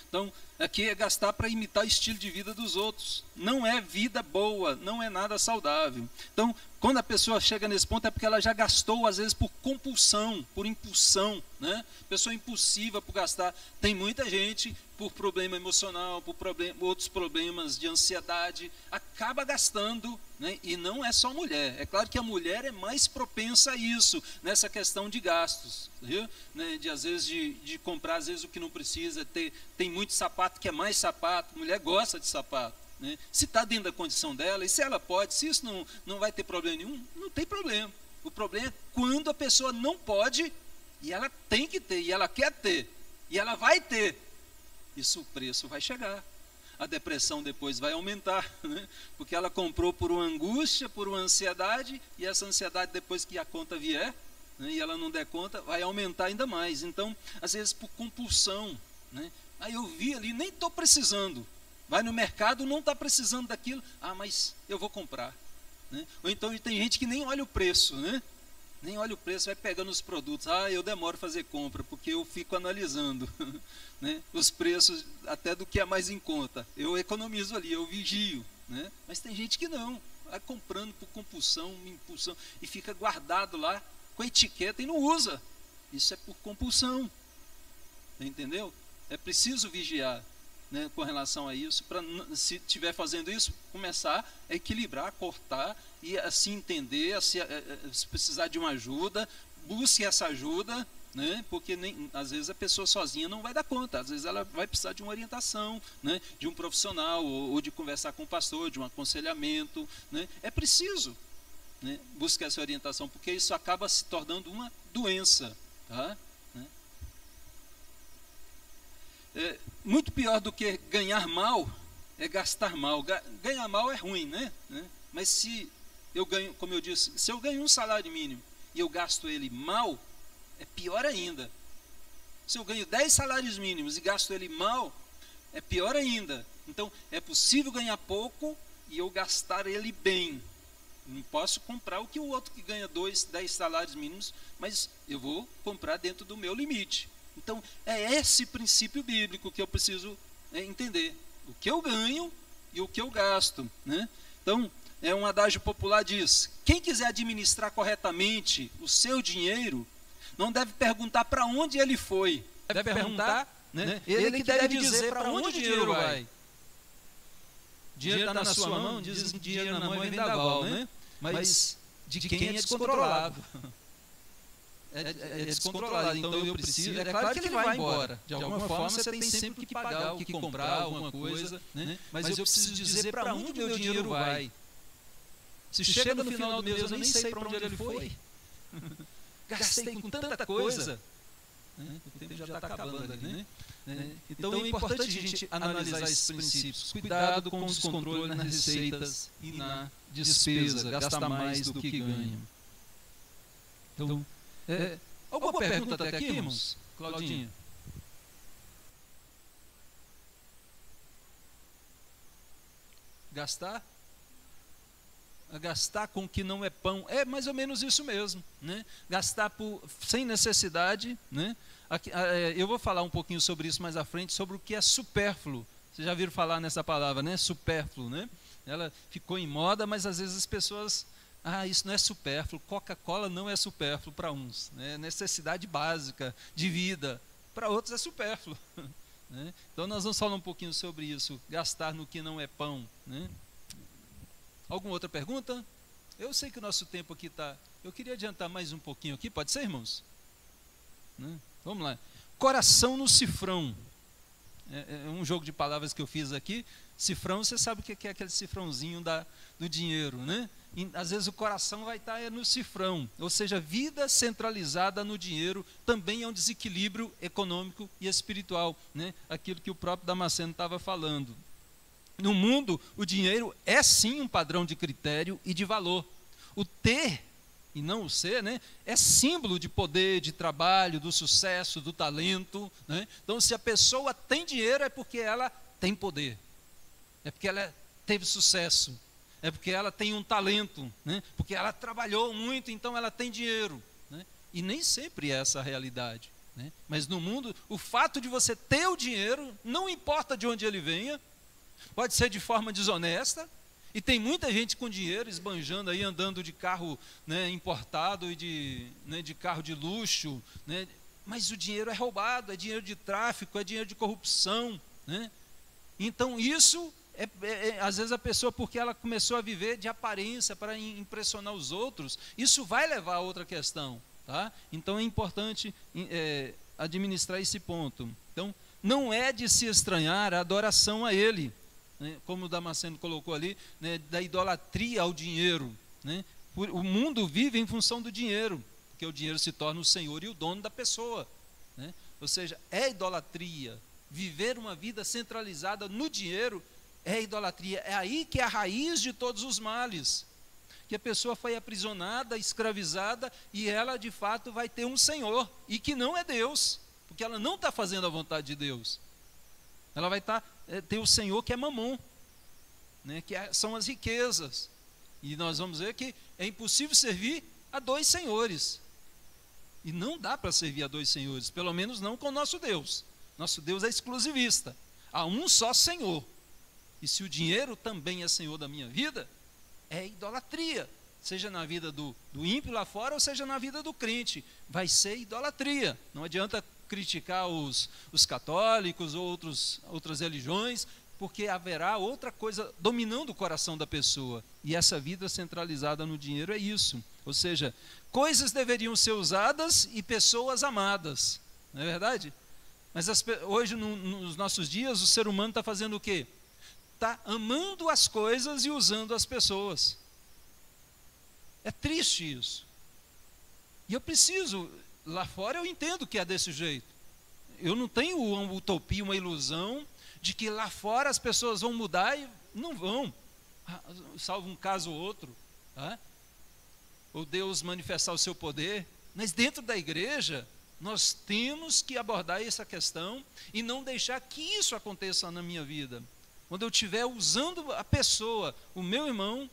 Speaker 1: Então, aqui é gastar para imitar o estilo de vida dos outros. Não é vida boa, não é nada saudável. Então, quando a pessoa chega nesse ponto, é porque ela já gastou, às vezes, por compulsão, por impulsão, né? Pessoa impulsiva por gastar. Tem muita gente, por problema emocional, por outros problemas de ansiedade, acaba gastando, né? E não é só mulher. É claro que a mulher é mais propensa a isso, nessa questão de gastos, viu? Né? Às vezes, de comprar, às vezes, o que não precisa. Tem muito sapato que é mais sapato. Mulher gosta de sapato. Né? Se está dentro da condição dela, e se ela pode, se isso não vai ter problema nenhum, não tem problema. O problema é quando a pessoa não pode, e ela tem que ter, e ela quer ter, e ela vai ter. Isso, o preço vai chegar. A depressão depois vai aumentar, né? Porque ela comprou por uma angústia, por uma ansiedade, e essa ansiedade, depois que a conta vier, né, e ela não der conta, vai aumentar ainda mais. Então, às vezes por compulsão, né? Aí eu vi ali, nem estou precisando. Vai no mercado, não está precisando daquilo. Ah, mas eu vou comprar. Né? Ou então tem gente que nem olha o preço, né? Nem olha o preço, vai pegando os produtos. Ah, eu demoro a fazer compra, porque eu fico analisando, né? Os preços até do que é mais em conta. Eu economizo ali, eu vigio. Né? Mas tem gente que não. Vai comprando por compulsão, impulsão, e fica guardado lá com etiqueta e não usa. Isso é por compulsão. Entendeu? É preciso vigiar, né, com relação a isso, para, se estiver fazendo isso, começar a equilibrar, cortar e assim entender, se precisar de uma ajuda, busque essa ajuda, né, porque às vezes a pessoa sozinha não vai dar conta, às vezes ela vai precisar de uma orientação, né, de um profissional, ou de conversar com o pastor, de um aconselhamento, né, é preciso, né, buscar essa orientação, porque isso acaba se tornando uma doença, tá? Muito pior do que ganhar mal é gastar mal. Ganhar mal é ruim, né? Mas se eu ganho, como eu disse, se eu ganho um salário mínimo e eu gasto ele mal, é pior ainda. Se eu ganho 10 salários mínimos e gasto ele mal, é pior ainda. Então, é possível ganhar pouco e eu gastar ele bem. Não posso comprar o que o outro que ganha 10 salários mínimos, mas eu vou comprar dentro do meu limite. Então, é esse princípio bíblico que eu preciso entender. O que eu ganho e o que eu gasto. Né? Então, um adágio popular diz, quem quiser administrar corretamente o seu dinheiro, não deve perguntar para onde ele foi. Deve perguntar, né? Ele que deve dizer para onde o dinheiro vai. Dinheiro está na sua mão, dizem que dinheiro na mão é vendaval, né? Mas de quem é descontrolado. É descontrolado, então eu preciso. É claro que ele vai embora. De alguma forma você tem sempre que pagar, o que comprar, alguma coisa, né? Mas eu preciso dizer para onde o meu dinheiro vai. Se chega no final do mês, eu nem sei para onde ele foi. Gastei com tanta coisa. O tempo já está acabando ali, né? Então é importante a gente analisar esses princípios. Cuidado com o descontrole nas receitas e na despesa. Gastar mais do que ganha. Então, alguma pergunta até aqui, irmãos? Claudinha? Gastar? Gastar com o que não é pão. É mais ou menos isso mesmo. Né? Gastar sem necessidade. Né? Eu vou falar um pouquinho sobre isso mais à frente, sobre o que é supérfluo. Vocês já viram falar nessa palavra, né? Supérfluo. Né? Ela ficou em moda, mas às vezes as pessoas... isso não é supérfluo, Coca-Cola não é supérfluo para uns, né? Necessidade básica de vida, para outros é supérfluo. Né? Então nós vamos falar um pouquinho sobre isso, gastar no que não é pão. Né? Alguma outra pergunta? Eu sei que o nosso tempo aqui está... Eu queria adiantar mais um pouquinho aqui, pode ser, irmãos? Né? Vamos lá. Coração no cifrão. É um jogo de palavras que eu fiz aqui. Cifrão, você sabe o que é aquele cifrãozinho do dinheiro, né? E, às vezes o coração vai estar no cifrão, ou seja, vida centralizada no dinheiro também é um desequilíbrio econômico e espiritual, né? Aquilo que o próprio Damasceno estava falando. No mundo, o dinheiro é sim um padrão de critério e de valor. O ter e não o ser, né, é símbolo de poder, de trabalho, do sucesso, do talento, né? Então, se a pessoa tem dinheiro, é porque ela tem poder, é porque ela teve sucesso, é porque ela tem um talento, né? Porque ela trabalhou muito, então ela tem dinheiro, né? E nem sempre é essa a realidade, né? Mas no mundo, o fato de você ter o dinheiro, não importa de onde ele venha, pode ser de forma desonesta. E tem muita gente com dinheiro esbanjando aí, andando de carro, né, importado e de carro de luxo, né? Mas o dinheiro é roubado, é dinheiro de tráfico, é dinheiro de corrupção, né? Então isso, às vezes a pessoa, porque ela começou a viver de aparência para impressionar os outros, isso vai levar a outra questão, tá? Então é importante administrar esse ponto. Então não é de se estranhar a adoração a ele, como o Damasceno colocou ali, né, da idolatria ao dinheiro, né? O mundo vive em função do dinheiro, porque o dinheiro se torna o senhor e o dono da pessoa, né? Ou seja, é idolatria. Viver uma vida centralizada no dinheiro é idolatria. É aí que é a raiz de todos os males, que a pessoa foi aprisionada, escravizada, e ela de fato vai ter um senhor, e que não é Deus, porque ela não está fazendo a vontade de Deus. Ela vai ter o Senhor que é Mamon, né, que são as riquezas. E nós vamos ver que é impossível servir a dois senhores. E não dá para servir a dois senhores, pelo menos não com o nosso Deus. Nosso Deus é exclusivista. Há um só Senhor. E se o dinheiro também é Senhor da minha vida, é idolatria. Seja na vida do ímpio lá fora, ou seja na vida do crente. Vai ser idolatria. Não adianta criticar os católicos ou outras religiões, porque haverá outra coisa dominando o coração da pessoa, e essa vida centralizada no dinheiro é isso. Ou seja, coisas deveriam ser usadas e pessoas amadas, não é verdade? Mas hoje, nos nossos dias, o ser humano está fazendo o quê? Está amando as coisas e usando as pessoas. É triste isso. E eu preciso... Lá fora eu entendo que é desse jeito. Eu não tenho uma utopia, uma ilusão de que lá fora as pessoas vão mudar e não vão, salvo um caso ou outro, tá? Ou Deus manifestar o seu poder. Mas dentro da igreja nós temos que abordar essa questão e não deixar que isso aconteça na minha vida. Quando eu estiver usando a pessoa, o meu irmão,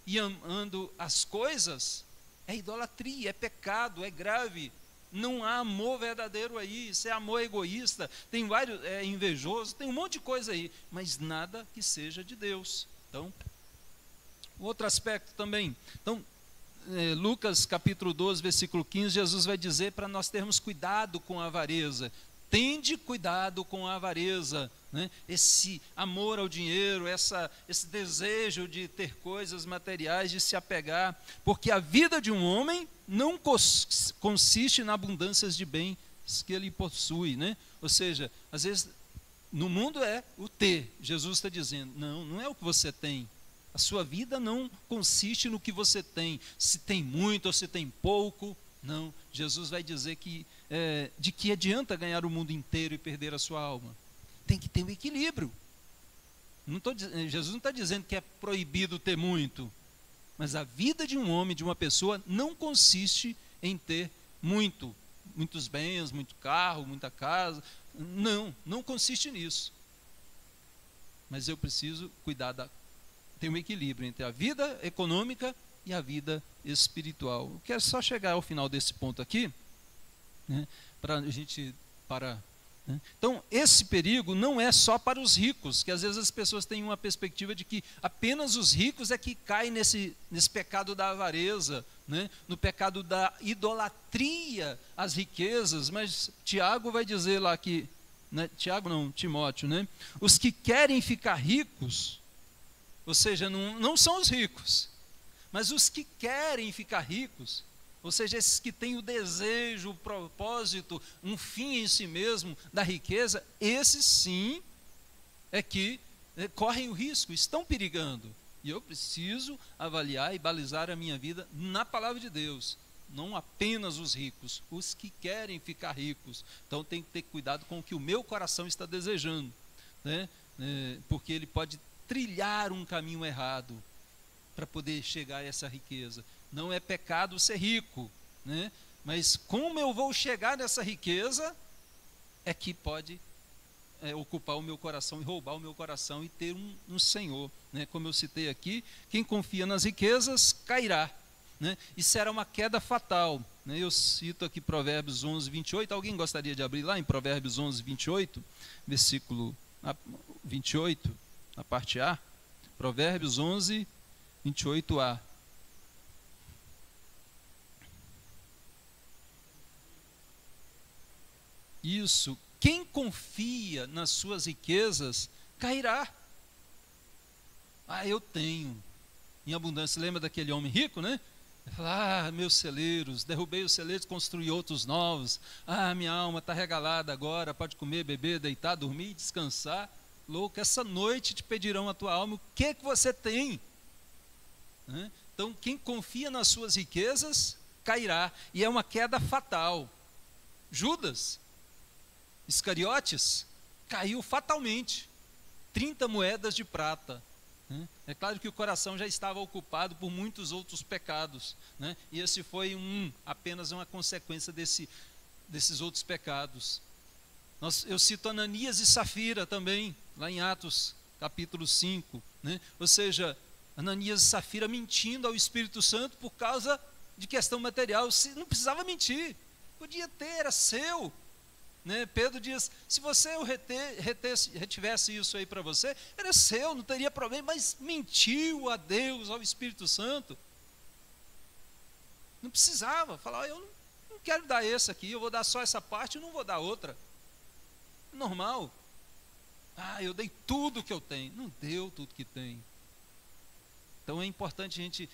Speaker 1: e amando as coisas, é idolatria, é pecado, é grave. Não há amor verdadeiro aí. Isso é amor egoísta. Tem vários, invejoso, tem um monte de coisa aí, mas nada que seja de Deus. Então, outro aspecto também. Então, Lucas capítulo 12, versículo 15, Jesus vai dizer para nós termos cuidado com a avareza. Tende cuidado com a avareza, né? Esse amor ao dinheiro, esse desejo de ter coisas materiais, de se apegar, porque a vida de um homem não consiste na abundância de bens que ele possui, né? Ou seja, às vezes no mundo é o ter. Jesus está dizendo, não é o que você tem. A sua vida não consiste no que você tem, se tem muito ou se tem pouco. Não, Jesus vai dizer que de que adianta ganhar o mundo inteiro e perder a sua alma. Tem que ter um equilíbrio. Jesus não está dizendo que é proibido ter muito, mas a vida de um homem, de uma pessoa, não consiste em ter muitos bens, muito carro, muita casa. Não consiste nisso. Mas eu preciso ter um equilíbrio entre a vida econômica e a vida espiritual. Eu quero só chegar ao final desse ponto aqui, né, para a gente parar. Né? Então, esse perigo não é só para os ricos, que às vezes as pessoas têm uma perspectiva de que apenas os ricos é que caem nesse pecado da avareza, né, no pecado da idolatria às riquezas, mas Tiago vai dizer lá que, né, Timóteo, né, os que querem ficar ricos, ou seja, não são os ricos, Mas os que querem ficar ricos, ou seja, esses que têm o desejo, o propósito, um fim em si mesmo da riqueza, esses sim é que correm o risco, estão perigando. E eu preciso avaliar e balizar a minha vida na palavra de Deus. Não apenas os ricos, os que querem ficar ricos. Então tem que ter cuidado com o que o meu coração está desejando, né? Porque ele pode trilhar um caminho errado para poder chegar a essa riqueza. Não é pecado ser rico, né? Mas como eu vou chegar nessa riqueza é que pode ocupar o meu coração e roubar o meu coração e ter um Senhor, né? Como eu citei aqui, quem confia nas riquezas cairá, né? E será uma queda fatal, né? Eu cito aqui Provérbios 11, 28. Alguém gostaria de abrir lá em Provérbios 11, 28, versículo 28, na parte A? Provérbios 11, 28a. Isso, quem confia nas suas riquezas cairá. Eu tenho em abundância. Lembra daquele homem rico, né? Ele fala, meus celeiros, derrubei os celeiros, construí outros novos. Minha alma está regalada agora, pode comer, beber, deitar, dormir, descansar. Louco, essa noite te pedirão a tua alma, o que você tem? Então, quem confia nas suas riquezas cairá, e é uma queda fatal. Judas Iscariotes caiu fatalmente, 30 moedas de prata. É claro que o coração já estava ocupado por muitos outros pecados, né? E esse foi apenas uma consequência desses outros pecados. Eu cito Ananias e Safira também, lá em Atos capítulo 5, né? Ou seja, Ananias e Safira mentindo ao Espírito Santo por causa de questão material. Não precisava mentir, podia ter, era seu, né? Pedro diz, se você retivesse isso aí para você, era seu, não teria problema, mas mentiu a Deus, ao Espírito Santo. Não precisava falar, eu não quero dar esse aqui, eu vou dar só essa parte e não vou dar outra. Normal. Eu dei tudo que eu tenho. Não deu tudo que tem. Então é importante a gente,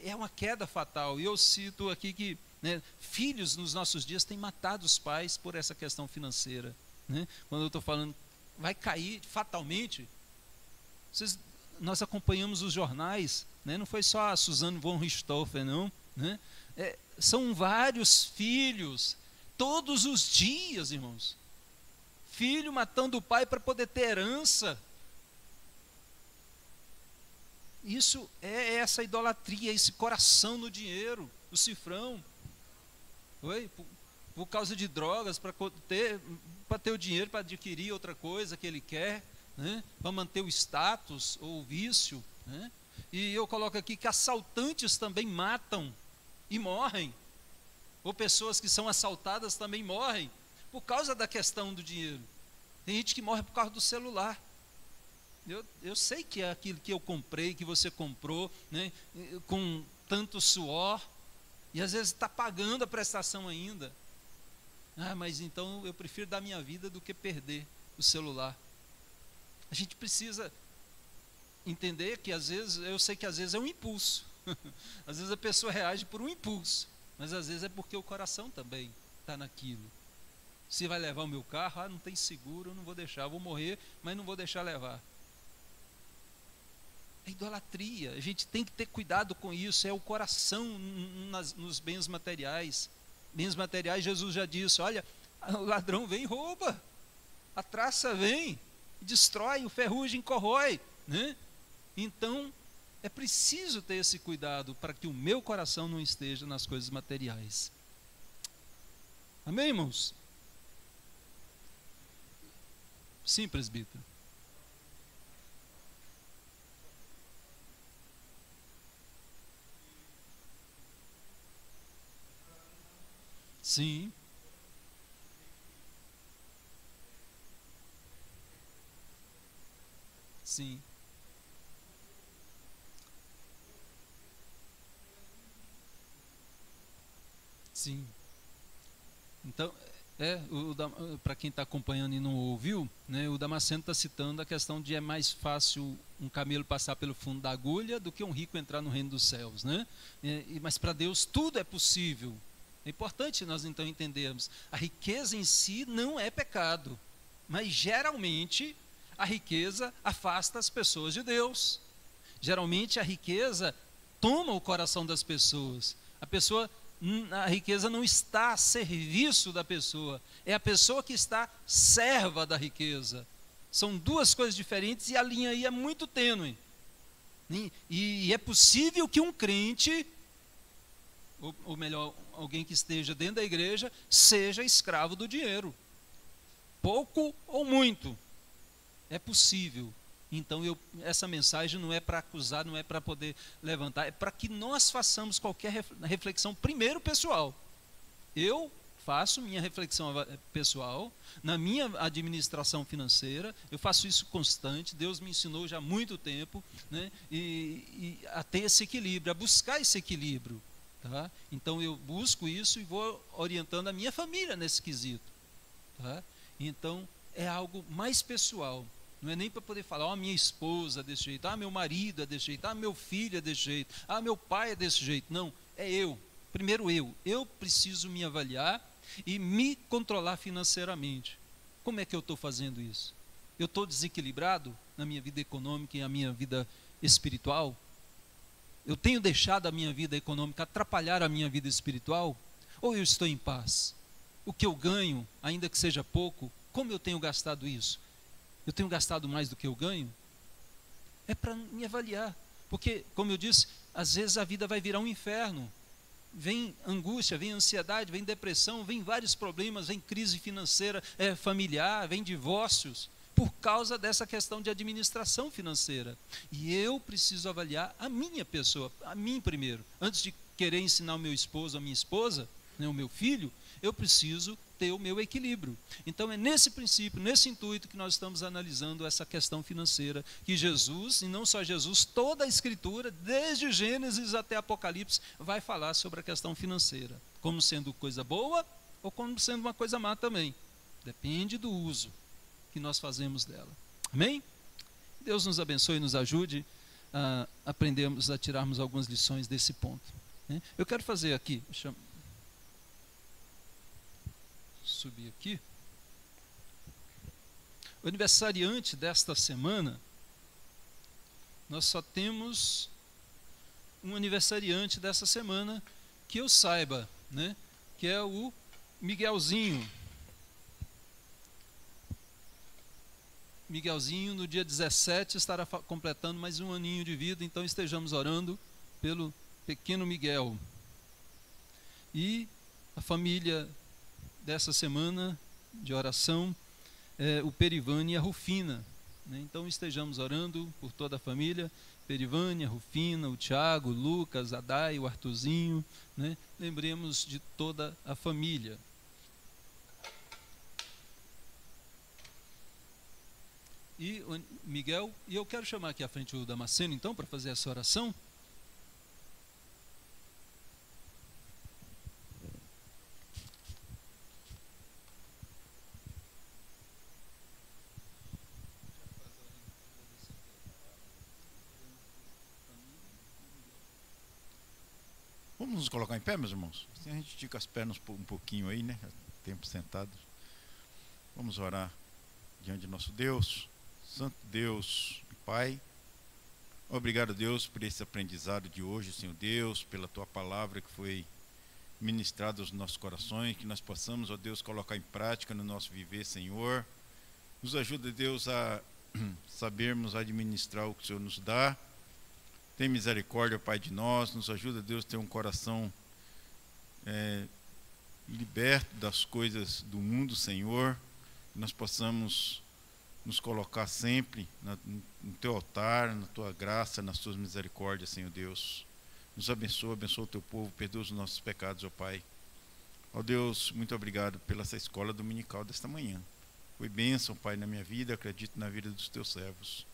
Speaker 1: é uma queda fatal. E eu cito aqui que, né, filhos nos nossos dias têm matado os pais por essa questão financeira, né? Quando eu estou falando, vai cair fatalmente. Nós acompanhamos os jornais, né? Não foi só a Suzanne von Richthofen, não, né? São vários filhos, todos os dias, irmãos. Filho matando o pai para poder ter herança. Isso é essa idolatria, esse coração no dinheiro, o cifrão. Por causa de drogas, para ter o dinheiro para adquirir outra coisa que ele quer, né? Para manter o status ou o vício, né? E eu coloco aqui que assaltantes também matam e morrem, ou pessoas que são assaltadas também morrem por causa da questão do dinheiro. Tem gente que morre por causa do celular. Eu sei que é aquilo que eu comprei, que você comprou, né, com tanto suor, e às vezes está pagando a prestação ainda. Mas então eu prefiro dar minha vida do que perder o celular. A gente precisa entender que às vezes, eu sei que às vezes é um impulso. Às vezes a pessoa reage por um impulso, mas às vezes é porque o coração também está naquilo. Se vai levar o meu carro, não tem seguro, eu não vou deixar, vou morrer, mas não vou deixar levar. É idolatria, a gente tem que ter cuidado com isso, é o coração nos bens materiais. Bens materiais, Jesus já disse, olha, o ladrão vem e rouba, a traça vem, destrói, o ferrugem corrói, né? Então, é preciso ter esse cuidado para que o meu coração não esteja nas coisas materiais. Amém, irmãos? Sim, presbítero. Sim. Sim. Sim. Então, Para quem está acompanhando e não ouviu, né, o Damasceno está citando a questão de é mais fácil um camelo passar pelo fundo da agulha do que um rico entrar no reino dos céus, né? Mas para Deus tudo é possível. É importante nós então entendermos, a riqueza em si não é pecado, mas geralmente a riqueza afasta as pessoas de Deus. Geralmente a riqueza toma o coração das pessoas. A riqueza não está a serviço da pessoa, é a pessoa que está serva da riqueza. São duas coisas diferentes e a linha aí é muito tênue. E é possível que um crente, ou melhor, alguém que esteja dentro da igreja, seja escravo do dinheiro. Pouco ou muito. É possível. Então essa mensagem não é para acusar, não é para poder levantar, é para que nós façamos qualquer reflexão primeiro pessoal. Eu faço minha reflexão pessoal na minha administração financeira, eu faço isso constante, Deus me ensinou já há muito tempo, né, e a ter esse equilíbrio, a buscar esse equilíbrio. Tá? Então eu busco isso e vou orientando a minha família nesse quesito. Tá? Então é algo mais pessoal. Não é nem para poder falar, minha esposa é desse jeito, meu marido é desse jeito, meu filho é desse jeito, meu pai é desse jeito. Não, é eu. Primeiro eu preciso me avaliar e me controlar financeiramente. Como é que eu estou fazendo isso? Eu estou desequilibrado na minha vida econômica e na minha vida espiritual? Eu tenho deixado a minha vida econômica atrapalhar a minha vida espiritual? Ou eu estou em paz? O que eu ganho, ainda que seja pouco, como eu tenho gastado isso? Eu tenho gastado mais do que eu ganho? É para me avaliar. Porque, como eu disse, às vezes a vida vai virar um inferno. Vem angústia, vem ansiedade, vem depressão, vem vários problemas, vem crise financeira familiar, vem divórcios, por causa dessa questão de administração financeira. E eu preciso avaliar a minha pessoa, a mim primeiro. Antes de querer ensinar o meu esposo, a minha esposa, né, o meu filho, eu preciso ter o meu equilíbrio. Então é nesse princípio, nesse intuito que nós estamos analisando essa questão financeira, que Jesus, e não só Jesus, toda a Escritura, desde Gênesis até Apocalipse, vai falar sobre a questão financeira, como sendo coisa boa ou como sendo uma coisa má também. Depende do uso que nós fazemos dela. Amém? Deus nos abençoe e nos ajude a aprendermos, a tirarmos algumas lições desse ponto. Eu quero fazer aqui, deixa eu subir aqui. O aniversariante desta semana, nós só temos um aniversariante dessa semana que eu saiba, né? Que é o Miguelzinho. Miguelzinho no dia 17 estará completando mais um aninho de vida, então estejamos orando pelo pequeno Miguel. E a família dessa semana de oração é o Perivane e a Rufina, né? Então estejamos orando por toda a família, Perivane, a Rufina, o Tiago, o Lucas, a Dai, o Artuzinho, né? Lembremos de toda a família. E o Miguel, e eu quero chamar aqui à frente o Damasceno então para fazer essa oração.
Speaker 2: Vamos nos colocar em pé, meus irmãos? Assim a gente estica as pernas um pouquinho aí, né? Tempo sentados. Vamos orar diante de nosso Deus, Santo Deus e Pai. Obrigado, Deus, por esse aprendizado de hoje, Senhor Deus, pela Tua palavra que foi ministrada aos nossos corações, que nós possamos, ó Deus, colocar em prática no nosso viver, Senhor. Nos ajuda, Deus, a sabermos administrar o que o Senhor nos dá. Tem misericórdia, Pai, de nós. Nos ajuda, Deus, a ter um coração liberto das coisas do mundo, Senhor. Que nós possamos nos colocar sempre no Teu altar, na Tua graça, nas Tuas misericórdias, Senhor Deus. Nos abençoa, abençoa o Teu povo, perdoa os nossos pecados, ó Pai. Ó Deus, muito obrigado pela essa escola dominical desta manhã. Foi bênção, Pai, na minha vida, acredito na vida dos Teus servos.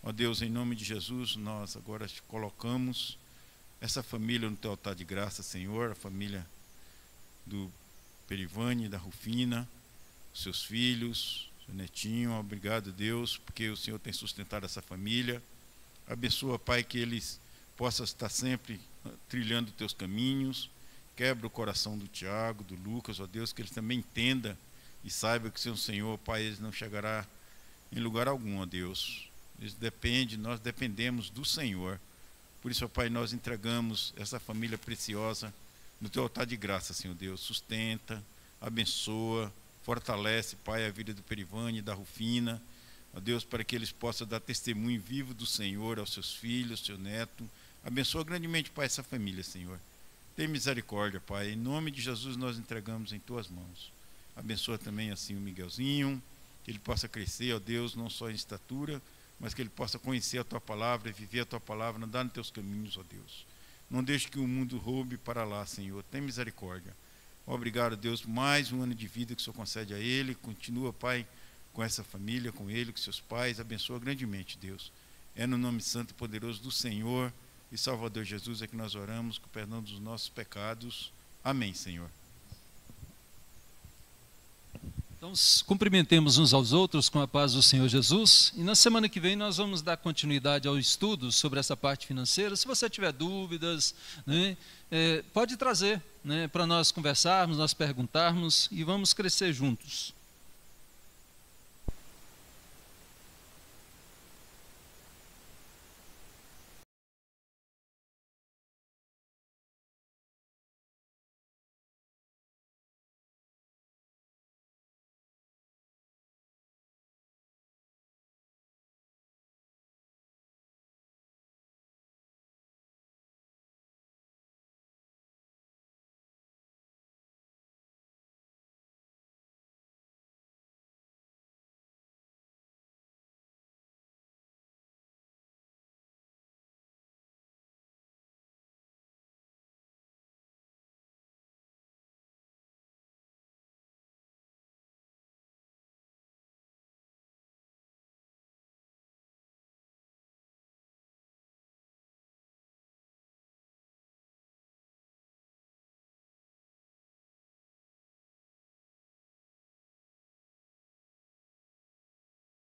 Speaker 2: Ó Deus, em nome de Jesus, nós agora te colocamos essa família no Teu altar de graça, Senhor, a família do Perivane e da Rufina, seus filhos, seu netinho. Obrigado, Deus, porque o Senhor tem sustentado essa família. Abençoa, Pai, que eles possam estar sempre trilhando teus caminhos. Quebra o coração do Tiago, do Lucas, ó Deus, que eles também entendam e saibam que sem o Senhor, Pai, eles não chegará em lugar algum, ó Deus. Nós dependemos do Senhor. Por isso, ó Pai, nós entregamos essa família preciosa no teu altar de graça, Senhor Deus. Sustenta, abençoa, fortalece, Pai, a vida do Perivane e da Rufina, ó Deus, para que eles possam dar testemunho vivo do Senhor aos seus filhos, ao seu neto. Abençoa grandemente, Pai, essa família, Senhor. Tem misericórdia, Pai. Em nome de Jesus nós entregamos em tuas mãos. Abençoa também assim o Miguelzinho, que ele possa crescer, ó Deus, não só em estatura, mas que ele possa conhecer a tua palavra e viver a tua palavra, andar nos teus caminhos, ó Deus. Não deixe que o mundo roube para lá, Senhor. Tem misericórdia. Obrigado, Deus, por mais um ano de vida que o Senhor concede a ele. Continua, Pai, com essa família, com ele, com seus pais. Abençoa grandemente, Deus. É no nome santo e poderoso do Senhor e Salvador Jesus é que nós oramos, com o perdão dos nossos pecados. Amém, Senhor.
Speaker 1: Então, cumprimentemos uns aos outros com a paz do Senhor Jesus. E na semana que vem nós vamos dar continuidade ao estudo sobre essa parte financeira. Se você tiver dúvidas, né, pode trazer, né, para nós conversarmos, nós perguntarmos e vamos crescer juntos.